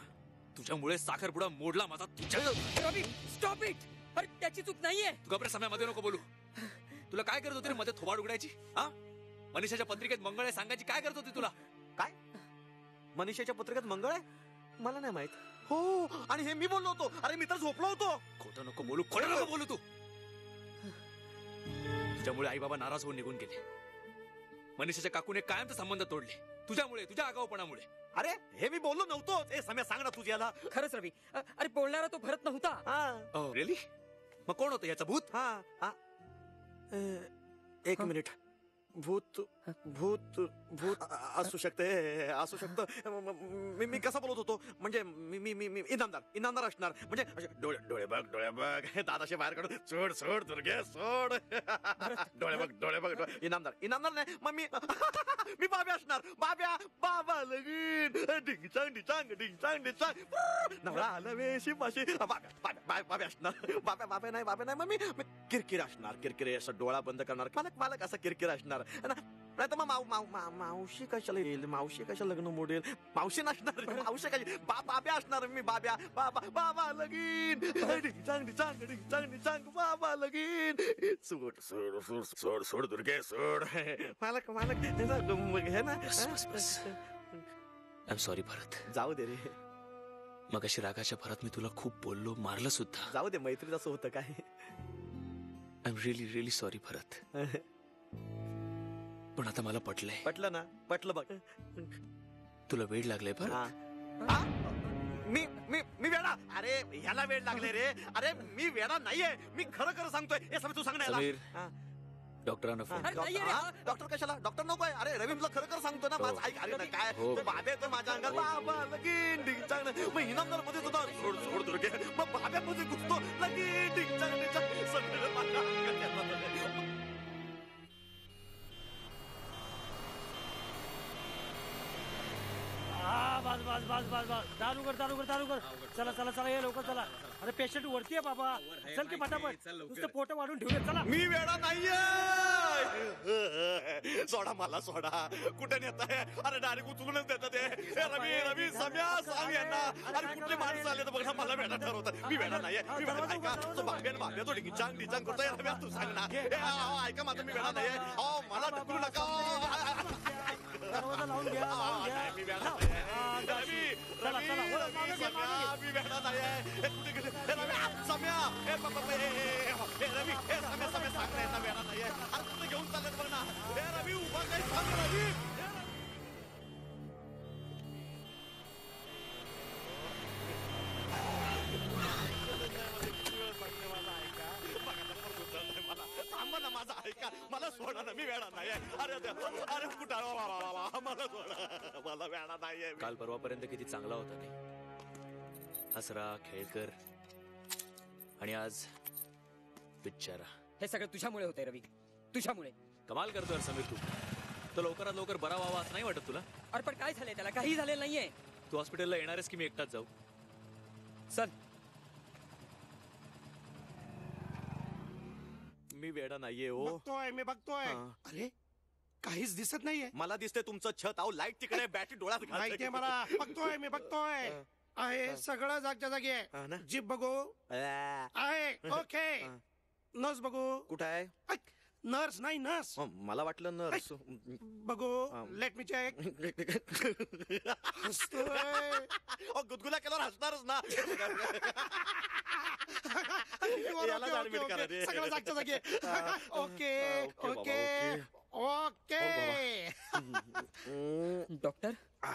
तुझ्यामुळे साखरपुडा मोडला माझा. तुझ्या स्टॉप इट. अरे त्याची चूक नाहीये. तू गप्रे समयामध्ये नको बोलू. तुला काय करत होती रे मध्ये थोबाड उघडायची. हा मनीषाच्या पत्रिकेत मंगळ आहे सांगायची काय करत होती तुला. काय मनीषाच्या पत्रिकेत मंगळ आहे? मला नाही माहित. हो आणि हे मी बोललो होतो. अरे मी तर झोपलो होतो. खोटं नको बोलू. खोटं नको बोलू. तू तुझ्यामुळे आई बाबा नाराज होऊन निघून गेले. मनीषाच्या काकूने कायमचा संबंध तोडले तुझ्यामुळे, तुझ्या आगाऊपणामुळे. अरे हे मी बोललो नव्हतो. ए सम्या सांग ना तुझ्याला. खरंच रवी. अरे बोलणारा तो भरत नव्हता. रिअली? मग कोण होतं याचा भूत? एक मिनिट. भूत भूत भूत असू शकते. असू शकतं. मी कसा बोलत होतो म्हणजे मी इनामदार असणार. म्हणजे डोळे बघ दादाशे बाहेर काढून सोड सोड दुर्गे सोड. डोळे बघ इनामदार नाही. मग मी बाब्या असणार. बाबा लगीन डिंग नवरा आला वेशी पाशी. बाब्या असणार. बाब्या नाही. मग मी किरकिर असणार. किरकिरे असं डोळा बंद करणार. मालक असा किरकिर असणार. नाही तर मग मावशी कशाला येईल. मावशी कशाला लग्न मोडेल. मावशी नसणार. मावशी कशी बाब्या असणार. मी बाबा लगीन डिंग बाबा लगीन. सोड दुर्गे सोड. मालक हे ना. आय एम सॉरी भरत. जाऊ दे रे. मग अशी रागाच्या भरात मी तुला खूप बोललो, मारलं सुद्धा. जाऊ दे मैत्रीत असं होतं काय. I am really really sorry Bharat. पण आता मला पटलं ना. पटलं बघ. तुला वेळ लागलाय भरत. मी वेडा. अरे ह्याला वेळ लागले रे. अरे मी वेडा नाहीये. मी खरं सांगतोय. हे समीर तू सांग ना. डॉक्टरांना फोन. डॉक्टर कशाला? डॉक्टर नको आहे. अरे रवी तुला खरं सांगतो ना. माझं ऐक. अरे काय बाब्या तर माझ्या अंगात बाबा लगीन डिंग मग इनामदार मध्ये सुद्धा सोड दुर्गे. मग बाब्या मध्ये घुसतो लगीन डिंग सगळं माझ्या अंगात. बस दारू कर. चला ये लवकर चला. अरे पेशंट वरती आहे बाबा. चल की फटाफट. नुसतं पोट वाढून ठेवूया. चला. मी वेडा नाहीये. सोडा मला सोडा. कुठे नेताय? अरे डायरेक्ट उचलूनच देतात ते. रवी रवी सम्या सांग यांना. अरे कुठले माणसं आले तर बघ ना, मला वेडा ठरवतात. मी वेडा नाहीये, मी वेडा. ऐका तो भाग्यान तो डिंचांग डिचांग करतोय. रव्या तू सांग ना. ऐका माझं, मी वेडा नाहीये. मला ढकलू नका. मी वेडा नाहीये. रवी रवी रवी सम्या, मी वेडा नाहीये. कुठे गेले रवी? सम्या रवी सम्या सम्या सांग ना, यांना वेडा नाहीये. अरे कुठे घेऊन चालत बघ ना. रवी उभा काही सांग रवी. माझा ऐका, मला सोडा ना, मी वेडा नाहीये. अरे अरे कुठं मला सोडा, मला वेडा नाहीये. काल परवापर्यंत किती चांगला होता ते. हसरा खेळकर आणि आज बिचारा. हे सगळं तुझ्यामुळे होतंय रवी, तुझ्यामुळे. कमाल करतोय समीर तू. तो लवकरात लवकर बरा व्हावा असं नाही वाटत तुला? अरे पण काय झालंय त्याला? काही झालेलं नाहीये. तू हॉस्पिटलला येणारच की मी एकटाच जाऊ? चल. मी वेडा नाहीये हो. बघतोय मी बघतोय. अरे काहीच दिसत नाहीये. मला दिसतंय तुमचं छत. अहो लाईट तिकडे, बॅटरी डोळ्यात माहितीये मला. बघतोय मी बघतोय. आहे सगळं जागच्या जागी आहे. जीप बघू आहे. ओके. नर्स बघू. कुठं आहे? नर्स नाही, नर्स. मला वाटलं नर्स. बघू. Let me check. हसतोय. गुदगुला केल्यावर हसणारच ना. सगळं जागच्या जागी आहे. Okay okay okay. Doctor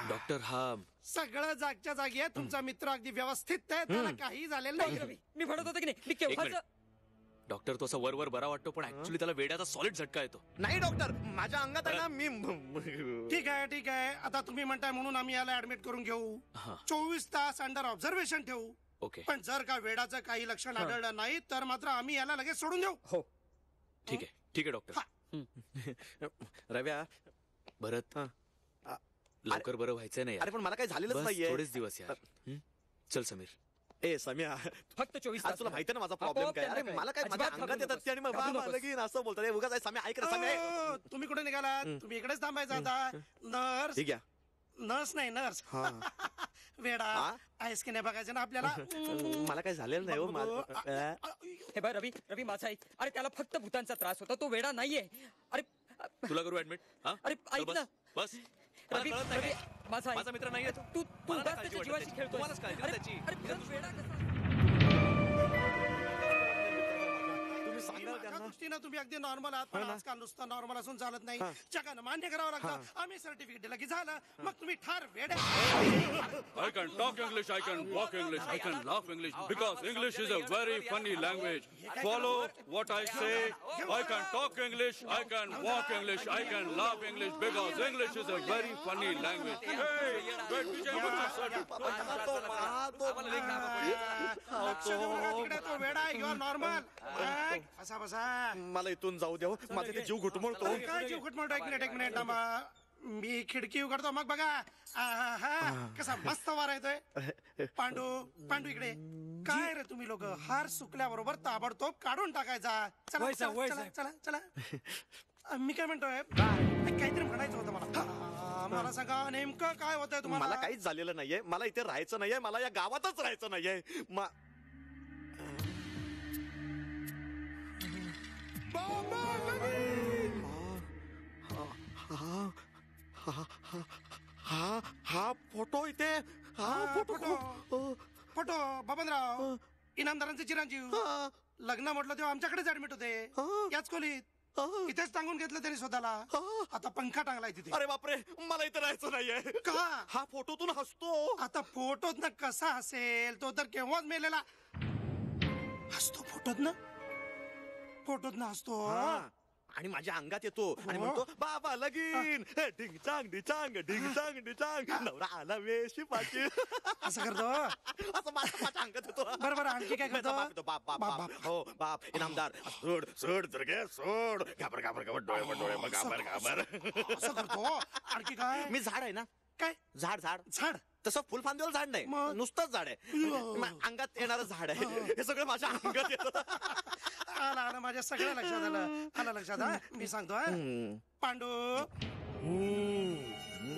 doctor हा सगळं जागच्या जागी आहे. तुमचा मित्र अगदी व्यवस्थित आहे. त्याला काही झालेलं नाही. मी म्हणत होतो की नाही, मी केव्हाच. डॉक्टर तो असा वर वर बरा वाटतो, पण ऍक्च्युली त्याला वेड्याचा सॉलिड झटका येतो. नाही डॉक्टर, माझ्या अंगात आहे ना. मी ठीक आहे ठीक आहे. आता तुम्ही म्हणताय म्हणून आम्ही याला ऍडमिट करून घेऊ. 24 तास अंडर ऑब्झर्वेशन ठेवू. ओके. पण जर का वेडाचं काही लक्षण आढळलं नाही तर मात्र आम्ही याला लगेच सोडून देऊ. हो ठीक आहे ठीक आहे डॉक्टर. रव्या भरत लवकर बरं व्हायचंय नाही. अरे पण मला काही झालेलंच नाहीये. थोडेच दिवस यार. चल समीर. ए सम्या, फक्त 24 तास. तुला माहिती ना माझा प्रॉब्लेम काय? अरे मला काय माझ्या अंगात येतात ते आणि मग लगीन असं बोलतात. उगाच सम्या ऐक ना सम्या. तुम्ही कुठे निघाला? तुम्ही इकडेच थांबायचं आता. नर्स. ठीक आहे. नर्स नाही नर्स. वेडा आहेस की नाही बघायचं ना आपल्याला. मला काय झालेलं नाही हो. हे बघ रवी, रवी माझा ऐक. अरे त्याला फक्त भूतांचा त्रास होता, तो वेडा नाहीये. अरे तुला करू ऍडमिट? अरे ऐक ना. बस. रवी रवी माझा मित्र नाहीये. तू त्याच्या जीवाशी खेळतोय. दृष्टीनं तुम्ही अगदी नॉर्मल आहात. पण आजकाल नुसतं नॉर्मल असून चालत नाही. जगानं मान्य करावं लागतं. आम्ही सर्टिफिकेट दिलं की झालं. मग तुम्ही ठार वेडे. I can talk English, I can walk English, I can laugh English, because English is a very funny language. Follow what I say. I can talk English, I can walk English, I can laugh English, because English is a very funny language. Hey, wait, Vijay, what's your certificate? तो वेडा. You are normal. बसा बसा. मला इथून जाऊ द्या. माझा ते जीव घुटमळतो. काय जीव घुटमळतो? एक मिनिट थांबा. मी खिडकी उघडतो मग बघा. कसा मस्त वारा येतोय. पांडू इकडे. काय रे तुम्ही लोक हार सुकल्याबरोबर ताबडतोब काढून टाकायचा. चला चला चला चला. मी काय म्हणतोय, काहीतरी म्हणायचं होतं मला. मला सांगा नेमकं काय होतंय तुम्हाला? मला काहीच झालेलं नाहीये. मला इथे राहायचं नाहीये. मला या गावातच राहायचं नाहीये. हा फोटो इथे. हा फोटो बबनराव इनामदारांचे चिरंजीव. लग्न म्हटलं तेव्हा आमच्याकडेच ऍडमिट होते. याच खोलीत इथेच टांगून घेतलं त्यांनी स्वतःला. आता पंखा टांगलाय तिथे. अरे बापरे, मला इथे राहायचं नाहीये. का? हा फोटोतून हसतो. आता फोटोत ना कसा हसेल? तो तर केव्हाच मेलेला. हसतो फोटोत ना हसतो. आणि माझ्या अंगात येतो आणि म्हणतो बाबा लगीन. ढिंग चांग डिचांग ढिंग चांग डिचांग. नवरा आला वेशी पाची. असं करतो. असं माझ्या अंगात येतो. बरोबर. आणखी काय करतो? बाप बाप बाप. हो बाप इनामदार. सोड सोड जर गे सोड. घाबर घाबर घाबर डोळे घाबर घाबर. असं करतो. आणखी काय? मी झाड आहे ना. काय? झाड तसं फुलफांदीवर झाड नाही, नुसतंच झाड आहे. अंगात येणारं झाड आहे. हे सगळं माझ्या अंगात येतं. आला माझ्या सगळं लक्षात आलं लक्षात. हा मी सांगतो हा पांडू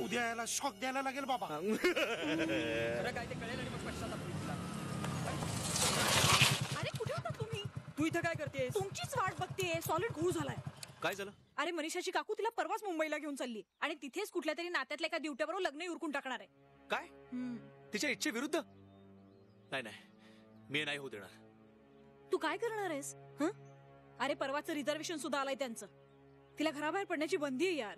उद्या याला शॉक द्यायला लागेल बाबा. खरं काय ते कळेल आणि मग पश्चाताप होईल तुला. अरे कुठे होता तुम्ही? तू इथं काय करतेस? तुमचीच वाट बघतेय. सॉलिड घोळ झालाय. काय झालं? अरे मनीषाची काकू तिला परवाच मुंबईला घेऊन चालली आणि तिथेच कुठल्या तरी नात्यातल्या एका दिवट्याबरोबर लग्न उरकून टाकणार आहे. काय? तिच्या इच्छेविरुद्ध? नाही नाही, मी नाही होऊ देणार. तू काय करणार आहेस? अरे परवाचं रिझर्वेशन सुद्धा आलंय त्यांचं. तिला घराबाहेर पडण्याची बंदी आहे यार.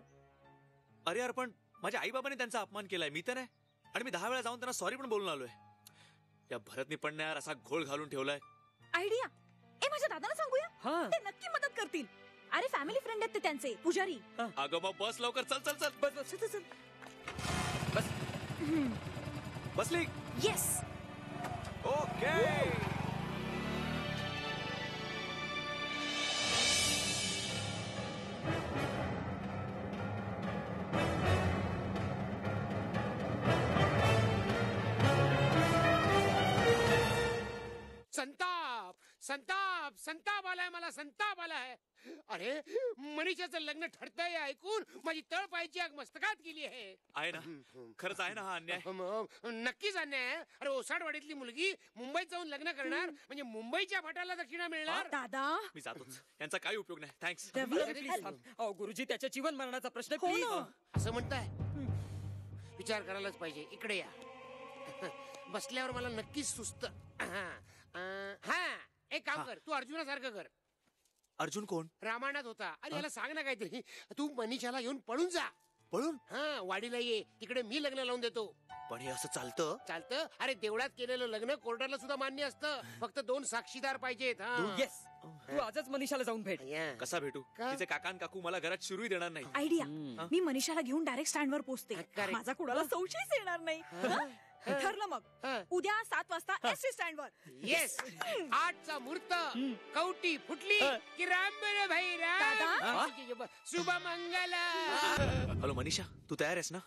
अरे यार, पण माझ्या आई बाबांनी त्यांचा अपमान केलाय, मी तर नाही. आणि मी 10 वेळा जाऊन त्यांना सॉरी पण बोलून आलोय. या भरतनी पण यार असा घोळ घालून ठेवलाय. आयडिया. माझ्या दादाला सांगूया, ते नक्की मदत करतील. अरे फॅमिली फ्रेंड आहेत ते त्यांचे पुजारी. अगं मग बस लवकर, चल चल चल. बस बस चल. बसली? येस. ओके. संताप संताप संताप आलाय मला, संताप आलाय. अरे मनीषाचं लग्न ठरतंय ऐकून माझी तळ पायची आग मस्तकात गेली आहे. आहे ना, खरंच आहे ना हा अन्याय. नक्कीच अन्याय आहे. अरे ओसाडवाडीतली मुलगी मुंबईत जाऊन लग्न करणार म्हणजे मुंबईच्या भटाला दक्षिणा मिळणार. दादा मी जातोच, यांचा काही उपयोग नाही. थँक्स. गुरुजी त्याच्या जीवन मरणाचा प्रश्न. असं म्हणताय, विचार करायलाच पाहिजे. इकडे या. बसल्यावर मला नक्कीच सुस्त. हा एक काम कर, तू अर्जुनासारखं कर. अर्जुन कोण? रामायणात होता. अरे याला सांग ना काहीतरी. तू मनीषाला घेऊन पळून जा. पळून? हा वाडीला ये, तिकडे मी लग्न लावून देतो. पण हे असं चालतं? चालतं. अरे देवळात केलेलं लग्न कोर्टाला सुद्धा मान्य असतं. फक्त 2 साक्षीदार पाहिजेत. येस. तू आजच मनीषाला जाऊन भेट. कसा भेटू? तिचे काका आणि काकू मला घरात शिरूही देणार नाही. आयडिया. मी मनीषाला घेऊन डायरेक्ट स्टँडवर पोहोचते. माझा कुणाला संशयच येणार नाही. ठरलं मग. उद्या 7 वाजता एसटी स्टँडवर. येस. 8चा मुहूर्त. कवटी फुटली की राम भैरा शुभ मंगल. हॅलो मनीषा, तू तयार आहेस ना?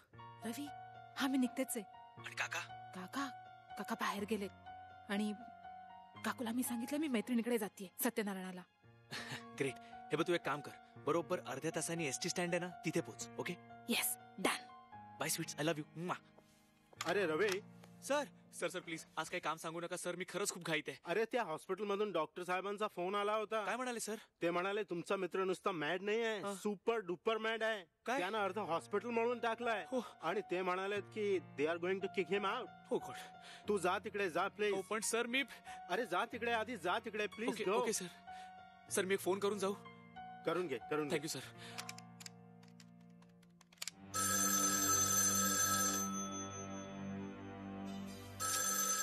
रवी, हा मी निघतेच आहे. आणि काका? काका बाहेर गेलेत आणि काकूला मी सांगितलं मी मैत्रिणीकडे जातीये सत्यनारायणाला. ग्रेट. हे बघ, तू एक काम कर, बरोबर अर्ध्या तासांनी एसटी स्टँड आहे ना, तिथे पोहोच. Okay? Yes, done. Buy sweets, I love you. अरे रवी. सर सर सर प्लीज आज काही काम सांगू नका सर, मी खरंच खूप घाईत आहे. अरे त्या हॉस्पिटल मधून डॉक्टर साहेबांचा फोन आला होता. काय म्हणाले सर? ते म्हणाले तुमचा मित्र नुसता मॅड नाही आहे, सुपर डुपर मॅड आहे. त्यानं अर्ध हॉस्पिटल म्हणून टाकलाय. आणि ते म्हणाले की they are going to kick him out. Oh god. तू जा तिकडे, जा प्लीज. पण सर मी. अरे जा तिकडे, आधी जा तिकडे प्लीज. Okay sir. सर मी एक फोन करून जाऊ? करून घे. Thank you sir.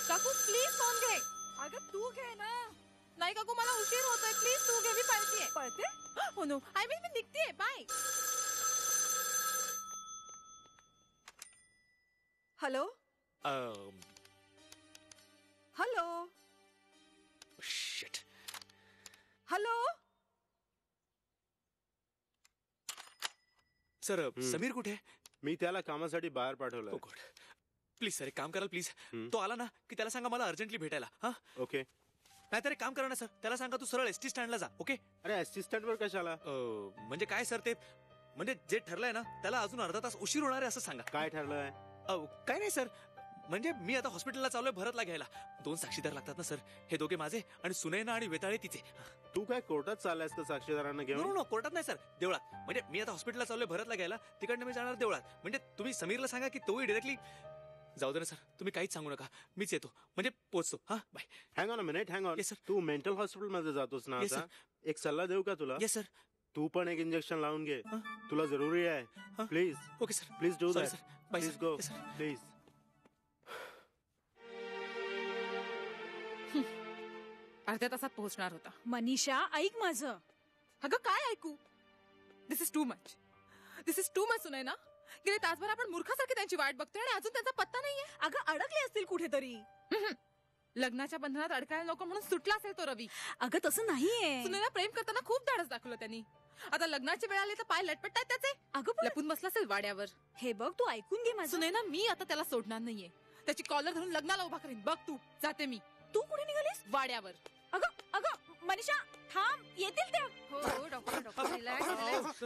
काकू प्लीज फोन घे. अगं तू घे ना. नाही काकू मला उशीर होतोय, प्लीज तू घे. मी पळतेय. पळते? हो नो, आय मीन मी निघतेय. Bye. Hello hello shit. Hello. Sir Sameer कुठे? मी त्याला कामासाठी बाहेर पाठवलं. प्लीज सर एक काम कराल प्लीज. तो आला ना की त्याला सांगा मला अर्जंटली भेटायला. हा ओके. नाहीतर एक काम करा ना सर, त्याला सांगा तू सरळ एसटी स्टँडला जा. ओके? अरे एसटी स्टँडवर कशाला? म्हणजे काय सर, ते म्हणजे जे ठरलंय ना त्याला अजून अर्धा तास उशीर होणार आहे असं सांगा. काय ठरलंय? काय नाही सर, म्हणजे मी आता हॉस्पिटलला चाललोय भरतला घ्यायला. 2 साक्षीदार लागतात ना सर, हे दोघे माझे आणि सुनैना आणि वेताळे तिचे. तू काय कोर्टात चाललायस का साक्षीदारांना घेऊन? नो कोर्टात नाही सर, देवळात. म्हणजे मी आता हॉस्पिटलला चाललोय भरतला घ्यायला, तिकडनं मी जाणार देवळात. म्हणजे तुम्ही समीरला सांगा की तोही डिरेक्टली जाऊ दे ना सर, तुम्ही काहीच सांगू नका, मीच येतो म्हणजे पोहोचतो. हा bye. Hang on a minute, hang on. Yes sir. तू मेंटल हॉस्पिटल मध्ये जातोस ना आता? एक सल्ला देऊ का तुला? Yes sir. तू पण एक इंजेक्शन लावून घे, तुला जरुरी आहे. Please. Okay sir. Please do that. Please go please. अर्ध्या तासात पोहोचणार होता. मनीषा ऐक माझं. अगं काय ऐकू? This is too much. This is too much सुनाय ना. गेले तासभर आपण मूर्खासारखी त्यांची वाट बघतोय आणि अजून त्यांचा पत्ता नाहीये. अगं अडकले असतील कुठेतरी. लग्नाच्या बंधनात अडकायला नको म्हणून सुटला असेल तो रवी. अगं तसं नाहीये. सुनेला प्रेम करताना खूप धाडस दाखवलं त्यांनी. आता लग्नाची वेळ आली तर पाय लटपटतायत त्याचे. अगं लपून बसला असेल वाड्यावर. हे बघ तू ऐकून घे माझं. सुनैना मी आता त्याला सोडणार नाहीये. त्याची कॉलर धरून लग्नाला उभा करीन. बघ तू. जाते मी. तू कुठे निघालीस? वाड्यावर. अगं मनीषा थांब, येतील ते. हो डॉक्टर रिलॅक्स.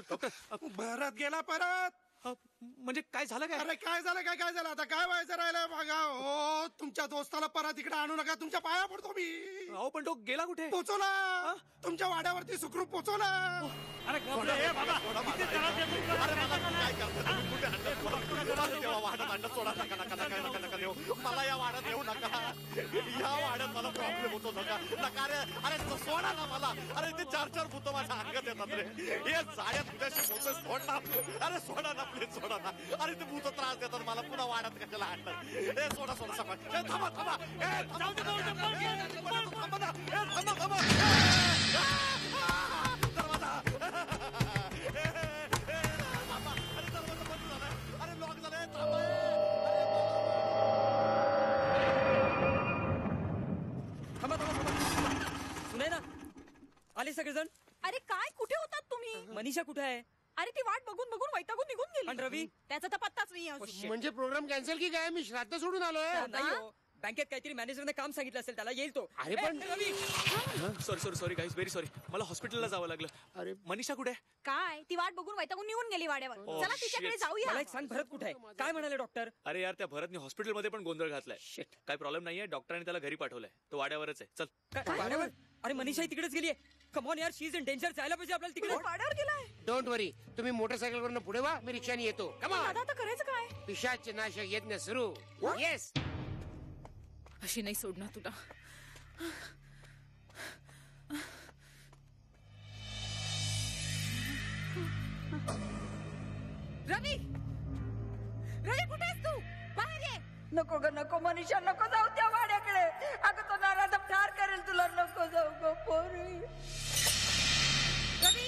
भरत गेला परत. म्हणजे काय झालं काय? अरे काय झालं आता काय व्हायचं राहिलं बघा. हो तुमच्या दोस्ताला परत इकडे आणू नका, तुमच्या पाया पडतो मी. अहो पण तो गेला कुठे? पोचवला तुमच्या वाड्यावरती सुखरूप पोचवला. अरे मला या वाड्यात येऊ नका. या वाड्यात मला प्रॉब्लेम होतो नका नका रे. अरे सोडा ना मला. अरे ते 4 भूत माझ्या अंगात येतात रे. हे जाड्या तुझ्याशी बोलतोय, सोड ना. अरे सोडा ना प्लीज, सोडा ना. अरे ते भूत त्रास देतात मला, पुन्हा वाड्यात कशाला आणतात. हे सोडा सगळं. थांबा थांबा. अरे लॉक झालंय. सुनाय ना, आले सगळेजण. अरे काय, कुठे होतात तुम्ही? मनीषा कुठे आहे? अरे ती वाट बघून बघून वैतागून निघून गेली. आणि रवी? त्याचा तर पत्ताच नाही अजून. म्हणजे प्रोग्राम कॅन्सल की काय? मी श्राद्ध सोडून आलोय. नाही हो, बँकेत काहीतरी मॅनेजरने काम सांगितलं असेल, त्याला येईल तो. अरे पण रवी सॉरी गाईज, व्हेरी सॉरी. मला हॉस्पिटलला जावं लागलं. अरे मनीषा कुठे? काय, ती वाट बघून वैतागून निघून गेली वाड्यावर. चला तिच्याकडे जाऊया. मला एक सांग, भरत कुठे आहे? काय म्हणाले डॉक्टर? अरे यार, त्या भरतने हॉस्पिटलमध्ये पण गोंधळ घातलाय. काय प्रॉब्लेम नाहीये, डॉक्टरांनी त्याला घरी पाठवलंय. तो वाड्यावरच आहे. चल. काय वाड्यावर? अरे मनीषा तिकडेच गेलीये. कम ऑन यार, शी इज इन डेंजर. जायला पाहिजे आपल्याला तिकडे. वाड्यावर गेलाय. डोंट वरी, तुम्ही मोटरसायकलवरून पुढे वा, मी रिक्षाने येतो. Come on. आता करायचं काय? पिशाच नाशक यज्ञ सुरू. येस. अशी नाही सोडणार तुला. रवी रवी कुठे आहेस तू? बाहेर ये. नको ग नको मनीषा, नको जाऊ त्या वाड्याकडे. अगं तो नाराज ठार करेल तुला. नको जाऊ ग पोरी. रवी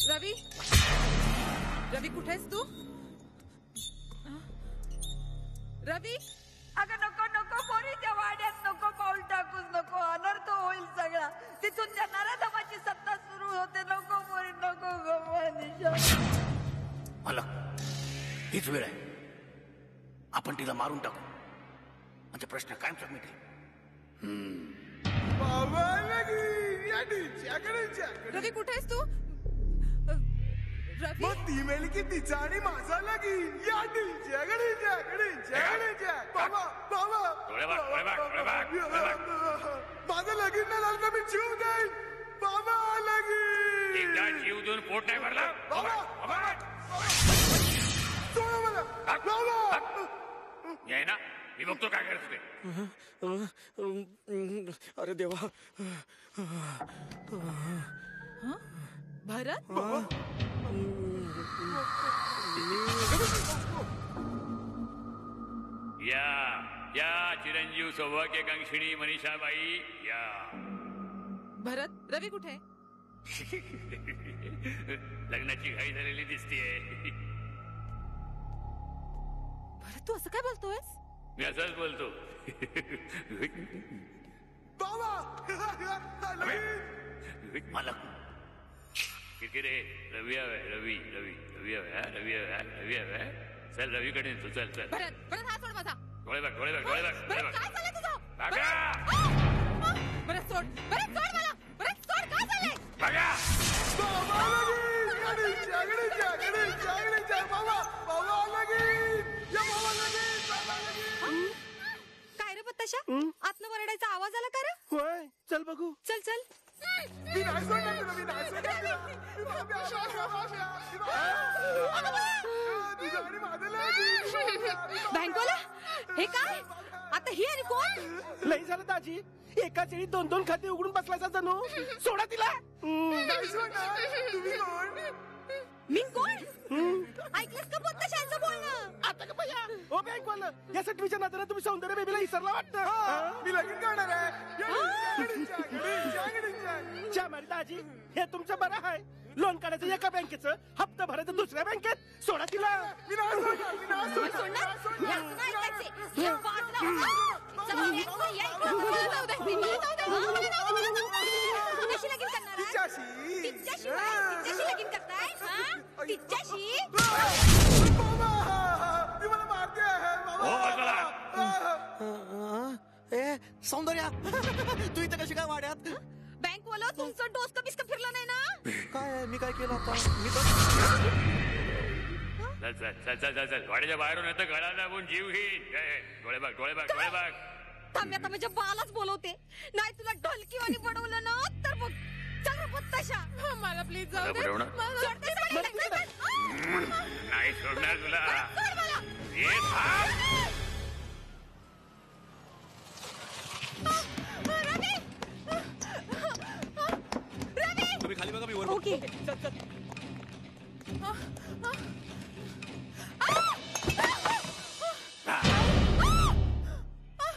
रवी रवी कुठे आहेस तू? रवी अगं नको नको पोरी, त्या वाड्यात नको पाऊल टाकूस. नको, अनर्थ होईल सगळा. तिथून त्या नराधमाची सत्ता सुरू होते. नको पोरी, नको ग मनीषा. मला हीच वेळ आहे. आपण तिला मारून टाकू, म्हणजे प्रश्न कायमचा मिटेल. रवी कुठे आहेस तू? रवी ती मेली की तिचा आणि माझा लगीन. माझं लगीन नाही झालं तर मी जीव देईन. बाबा लगीन. एकदा जीव देऊन पोट नाही भरला. सोडा मला बाबा. ये ना, मी बघतो काय करत होते. अरे देवा. भरत या चिरंजीव सौभाग्यकांक्षिणी मनीषाबाई या. भरत रवी कुठे आहे? लग्नाची घाई झालेली दिसतीये. भरत तू असं काय बोलतोयस? मी असंच बोलतो. मला किती रे? रवी हवे, रवी रवी रवी हवे, रवी हवे, रवी हवे. चल रवीकडे तू. चल चल. भरत हात सोड माझा. डोळे बघ, डोळे बघ, डोळे बघ. भरत काय चाललंय तुझं? बघा. भरत सोड. भरत सोड मला. भरत सोड. काय चाललंय? बघा. काय रे पत्ताशा, आतनं वरडायचा आवाज आला का रे? होय, चल बघू. चल चल. बँकवाला हे काय? आता ही आणि कोण? लई झालं दाजी, एकाच वेळी 2-2 खाते उघडून बसलायचा जणू. सोडा तिला. मी कोण? ऐकलंस का पत्ताशांचं बोलणं? आता का भैया? ओ बँकवाला, या सटवीच्या नात्याने तुम्ही सौंदर्य बेबीला विसरला वाटतं. मी लगीन करणार आहे. दाजी, हे तुमचं बरं आहे. लोन काढायचं एका बँकेचं, हप्ता भरायचं दुसऱ्या बँकेत. सोडा तिला. हो बाजूला. ए सौंदर्या तू इथे कशी काय वाड्यात बँक वाला तुमचं डोसकं बिस्क फिरलं नाही ना काय मी काय केलं आता मी चल चल चल चल चल वाड्याच्या बाहेरून येतं गळा लागून जीव घेईन डोळे बघ डोळे बघ डोळे बघ थांब आता माझ्या बालाच बोलवते नाही तुला ढोलकीवाणी बनवलं ना तर बघ चल रे बत्ताशा मला प्लीज जाऊ दे बुडवणार? नाही सोडणार तुला ये थांब. तुम्ही खाली बघा मी वर ओके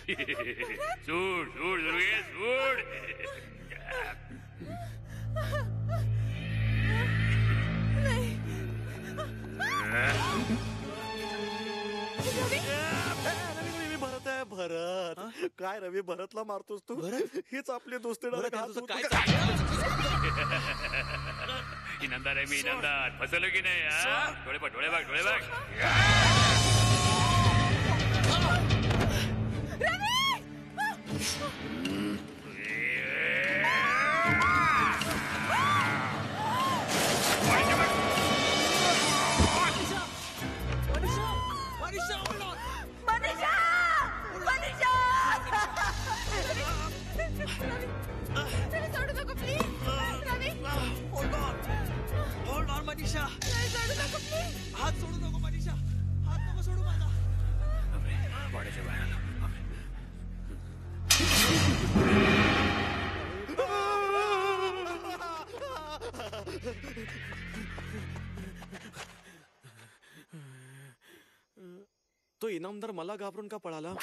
सूड सूड दुर्गे सूड भरत आहे भरत काय रवी भरतला मारतोस तू हीच आपली दोस्ती काय इनामदार आहे मी इनामदार फसवलं की नाही डोळे बघ डोळे बघ डोळे बघ हात सोडू नको मनीषा हात नको सोडू माझा वाड्याच्या बाहेर आलो तो इनामदार मला घाबरून का पळाला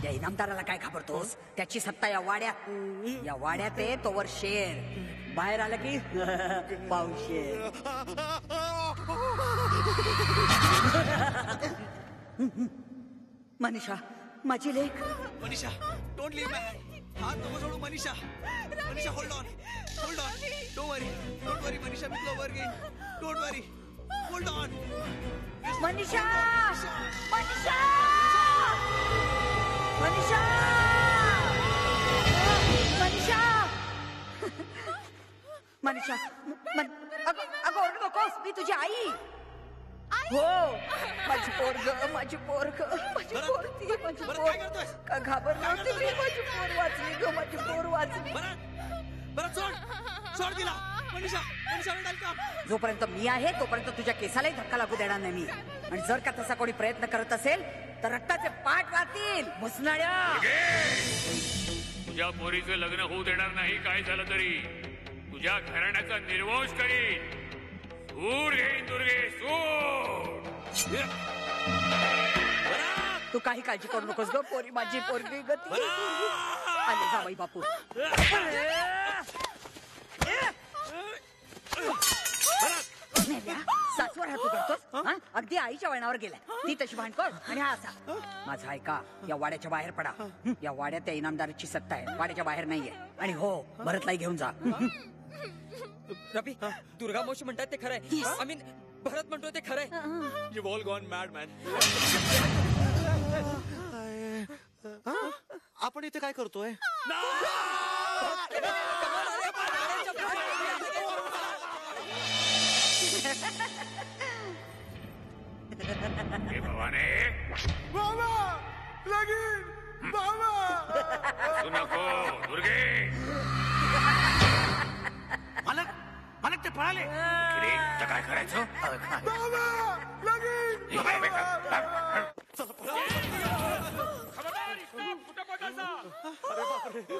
या इनामदाराला काय घाबरतोस त्याची सत्ता या वाड्यात आहे तोवर शेर बाहेर आलं की पावशेर मनीषा माझी लेक मनीषा डोंट लीव मी हात नको सोडू Manisha Manisha hold on don't worry Manisha मी तुला वर घेईन don't worry hold on Manisha Manisha Manisha Manisha Manisha अगं ओरडू नकोस मी तुझी आई हो माझी पोरग का घाबरली होती मी माझी पोर वाचली बरं सोड दिला मनीषा जोपर्यंत मी आहे तोपर्यंत तुझ्या केसालाही धक्का लागू देणार नाही मी आणि जर का तसा कोणी प्रयत्न करत असेल तर रक्ताचे पाठ वाहतील मुसनाड्या तुझ्या पोरीचं लग्न होऊ देणार नाही काय झालं तरी तुझ्या घराण्याचा निर्वंश करीन सूर घेईन दुर्गे सूर तू काही काळजी करू नकोस ग पोरी माझी पोरगी गती आले जावई बापू सासवर हात करतोस अगदी आईच्या वळणावर गेलाय ती तशी भांडकोळ आणि हा असा माझा ऐका या वाड्याच्या बाहेर पडा या वाड्यात त्या इनामदाराची सत्ता आहे वाड्याच्या बाहेर नाहीये आणि हो भरतलाही घेऊन जा रवी दुर्गा मावशी म्हणतात ते खरंय आय मीन भरत म्हणतो ते खरंय you all gone mad man आपण इथे काय करतोय हे भवाने बाबा लगीन बाबा तू नको दुर्गे मालक ते पळाले काय करायचं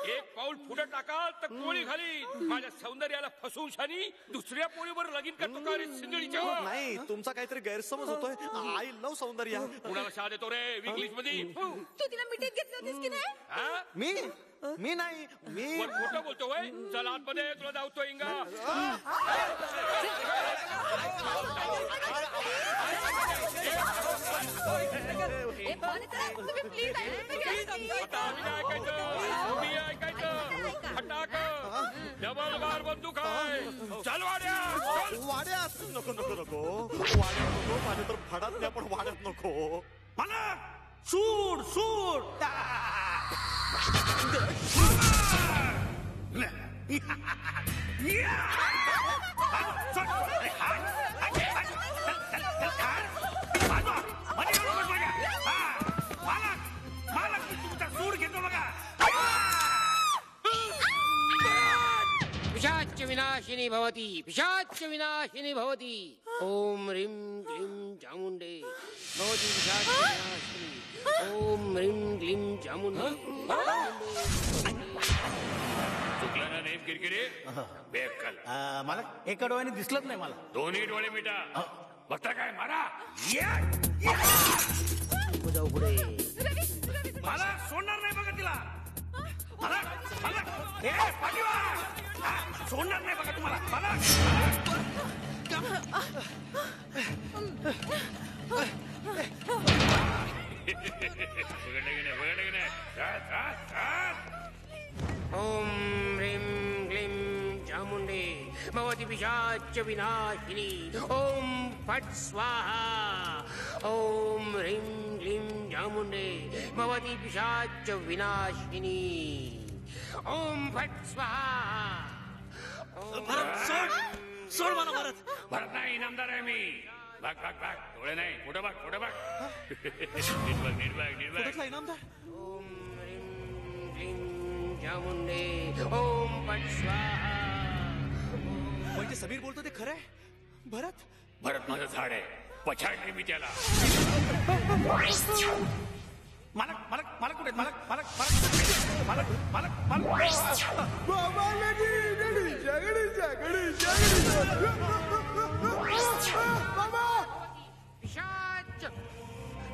एक पाऊल पुढे टाकाल तर गोळी घाली माझ्या सौंदर्याला फसवून शानी दुसऱ्या पोळीवर लगीन करतो का रे सिंदळीच्या नाही तुमचा काहीतरी गैरसमज होतोय आय लव्ह सौंदर्या कुणाला शा देतो रे इंग्लिश मध्ये तू तिला मिठीत घेतली होतीस की नाही मी नाही मी खोटं बोलतोय चल आतमध्ये तुला धावतो इंगा डबल बार बंदूक आहे चल वाड्यात नको माझ्या तर फडात नाही पण वाड्यात नको मला सूड सूड सूड घेतो बघा. पिशाच विनाशिनी भवती, पिशाच विनाशिनी भवती. ओम ह्रीं क्लीं चामुंडे भवती पिशाच विनाशिनी. ओम ह्रीं क्लीं चामुंडे. चुकला ना नेम किरकिरे बेअक्कल. मला एका डोळ्याने दिसलंच नाही मला. दोन्ही डोळे मिटा. बघता काय मारा. जाऊ पुढे. मला सोडणार नाही बघा तिला. मला मला ए पाठीवा. सोडणार नाही बघा तुम्हाला. मला ओम ह्रीं क्लीं चामुंडे भवती पिशाच विनाशिनी. ओम फट स्वाहा. ओम ह्रीं क्लीं चामुंडे भवती पिशाच विनाशिनी. ओम फट स्वाहा. भरत सोड. सोड मला भरत. भरत नाही इनामदार आहे मी. बघ बघ बघ डोळे नाही पुढे बघ पुढे बघ. नीट बघ नीट बघ नीट बघ. इनामदार. ओम ह्रीं क्लीं चामुंडे ओम फट स्वाहा. म्हणजे समीर बोलतो ते खरंय. भरत भरत माझं झाड आहे. पछाडली मी त्याला. मालक मालक मालक कुठे मालक मालक मालक मालक मालक पिशाच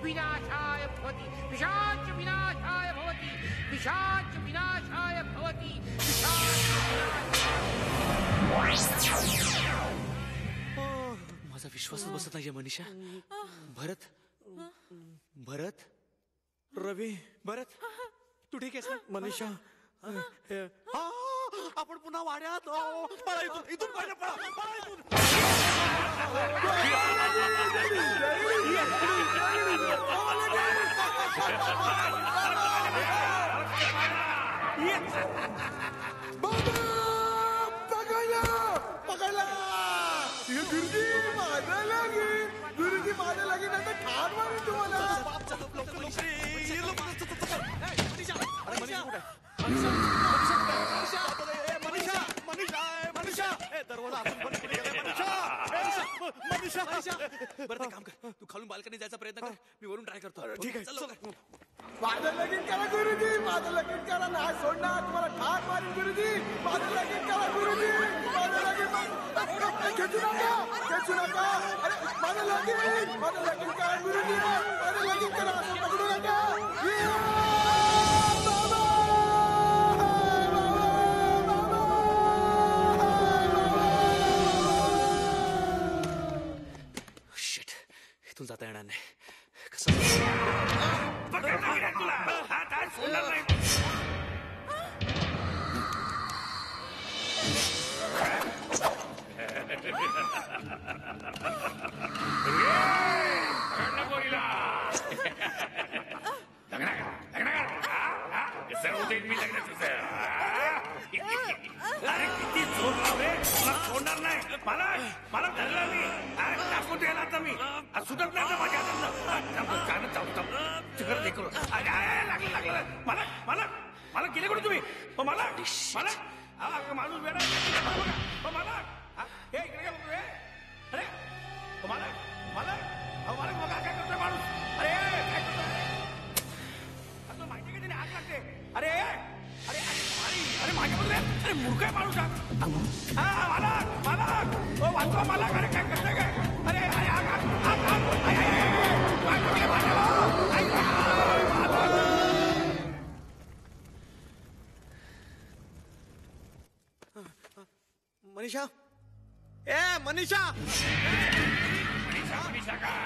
विनाशाय भवती, पिशाच विनाशाय भवती, पिशाच विनाशाय भवती, माझा विश्वासच बसत नाहीये मनीषा. भरत भरत रवी भरत तू ठीक आहेस ना? मनीषा आपण पुन्हा वाड्यात. पळा इथून इथून पळा पळा इथून. पकडला गुरुजी माझा लागे. गुरुजी माझा लागे नाही तर ठार मारेल तुम्हाला. बरं काम कर. तू खालून बाल्कनी जायचा प्रयत्न कर. मी वरून ट्राय करतो. ठीक आहे. माझं लगीन करा गुरुजी. माझं लगीन करा. नाही सोडणार तुम्हाला. ठार मारेल गुरुजी. माझं लगीन करा गुरुजी. माझं लगीन खेचू नका खेचू नका. अरे माझं लगीन करा गुरुजी. माझं लगीन करा. असं पकडू नका. इथून जाता येणार नाही. कसं तुला हा काय सोडणार नाही. अरे किती जोर लावले. मला सोडणार नाही. मला मला धरला मी. टाकून द्यायला आता मी. सुटत नाही माझ्या हातात. मला मला मला गेले कुठे तुम्ही? मला मला माणूस वेळा मला हे इकडे काय बघतोय? अरे मला मला मला बघा काय करतोय माणूस. अरे काय करतोय? माहिती का त्याने हात लागते. अरे अरे अरे माझ्यामध्ये अरे मूर्ख आहे माणूस. हा मला मला वाचवा मला. अरे काय करतोय काय? अरे मनीषा ए मनीषा मनीषा काय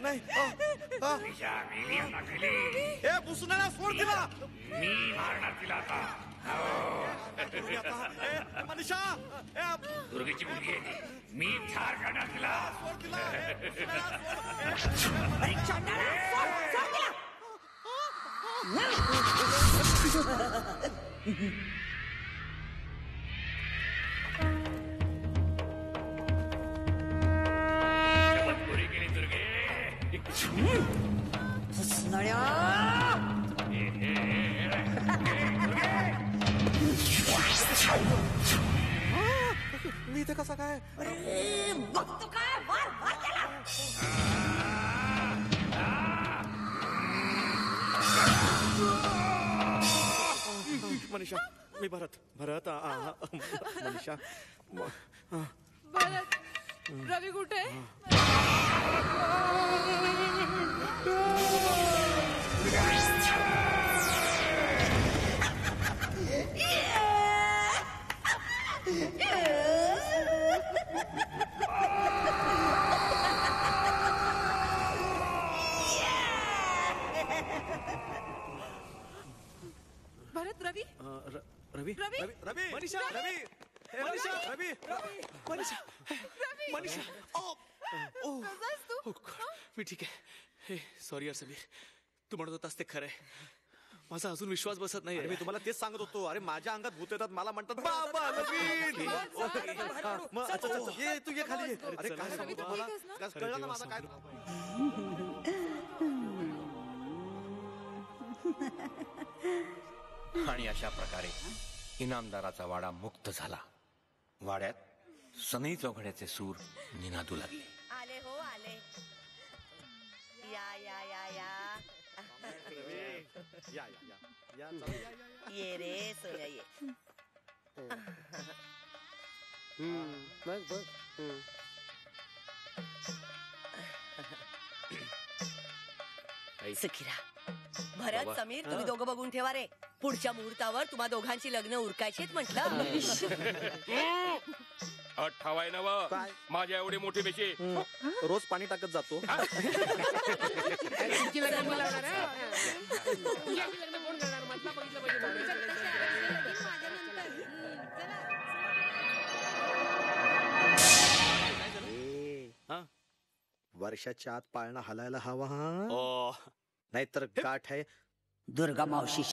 नाही. मनीषा मेली आता गेली. ए बुसणारा सोड तिला. मी मारणार तिला आता. मनीषा दुर्गेची मुलगी आहे ती. मी ठार करणार तिला. शपथपुरी केली दुर्गे. मी इथे कसा काय बघतो काय वार वार केला. मनीषा मी भरत भरत मनीषा भरत रवी कुठे? भरत रवी रवी रवी रवी मनीषा रवी मनीषा रवी मनीषा मनीषा कसास तू? मी ठीक आहे. हे सॉरी यार समीर, तू म्हणत होतास ते खरंय. माझा अजून विश्वास बसत नाही. मी तुम्हाला तेच सांगत होतो. अरे माझ्या अंगात भूत येतात, मला म्हणतात बाबा नवीन. मग अच्छा अच्छा ये तू ये खाली ये. अरे काय सांगू तुम्हाला, कळलं ना माझा काय. आणि अशा प्रकारे इनामदाराचा वाडा मुक्त झाला. वाड्यात सनई चौघड्याचे सूर निनादू लागले. आले हो आले. या या या या या या ये रे सोया ये. बघ बघ. सुखीरा. भरत समीर तुम्ही दोघं बघून ठेवा रे. पुढच्या मुहूर्तावर तुम्हा दोघांची लग्न उरकायचीत म्हटलं. ठावाय नव माझ्या एवढी मोठी बेशी. रोज पाणी टाकत जातो. तुमची लग्न मी लावणार आहे. तुझी अशी लग्न कोण करणार? मला बघितलं पाहिजे. वर्षाच्या आत पाळणा हलायला हवा हा, नाहीतर गाठ आहे. दुर्गा मावशी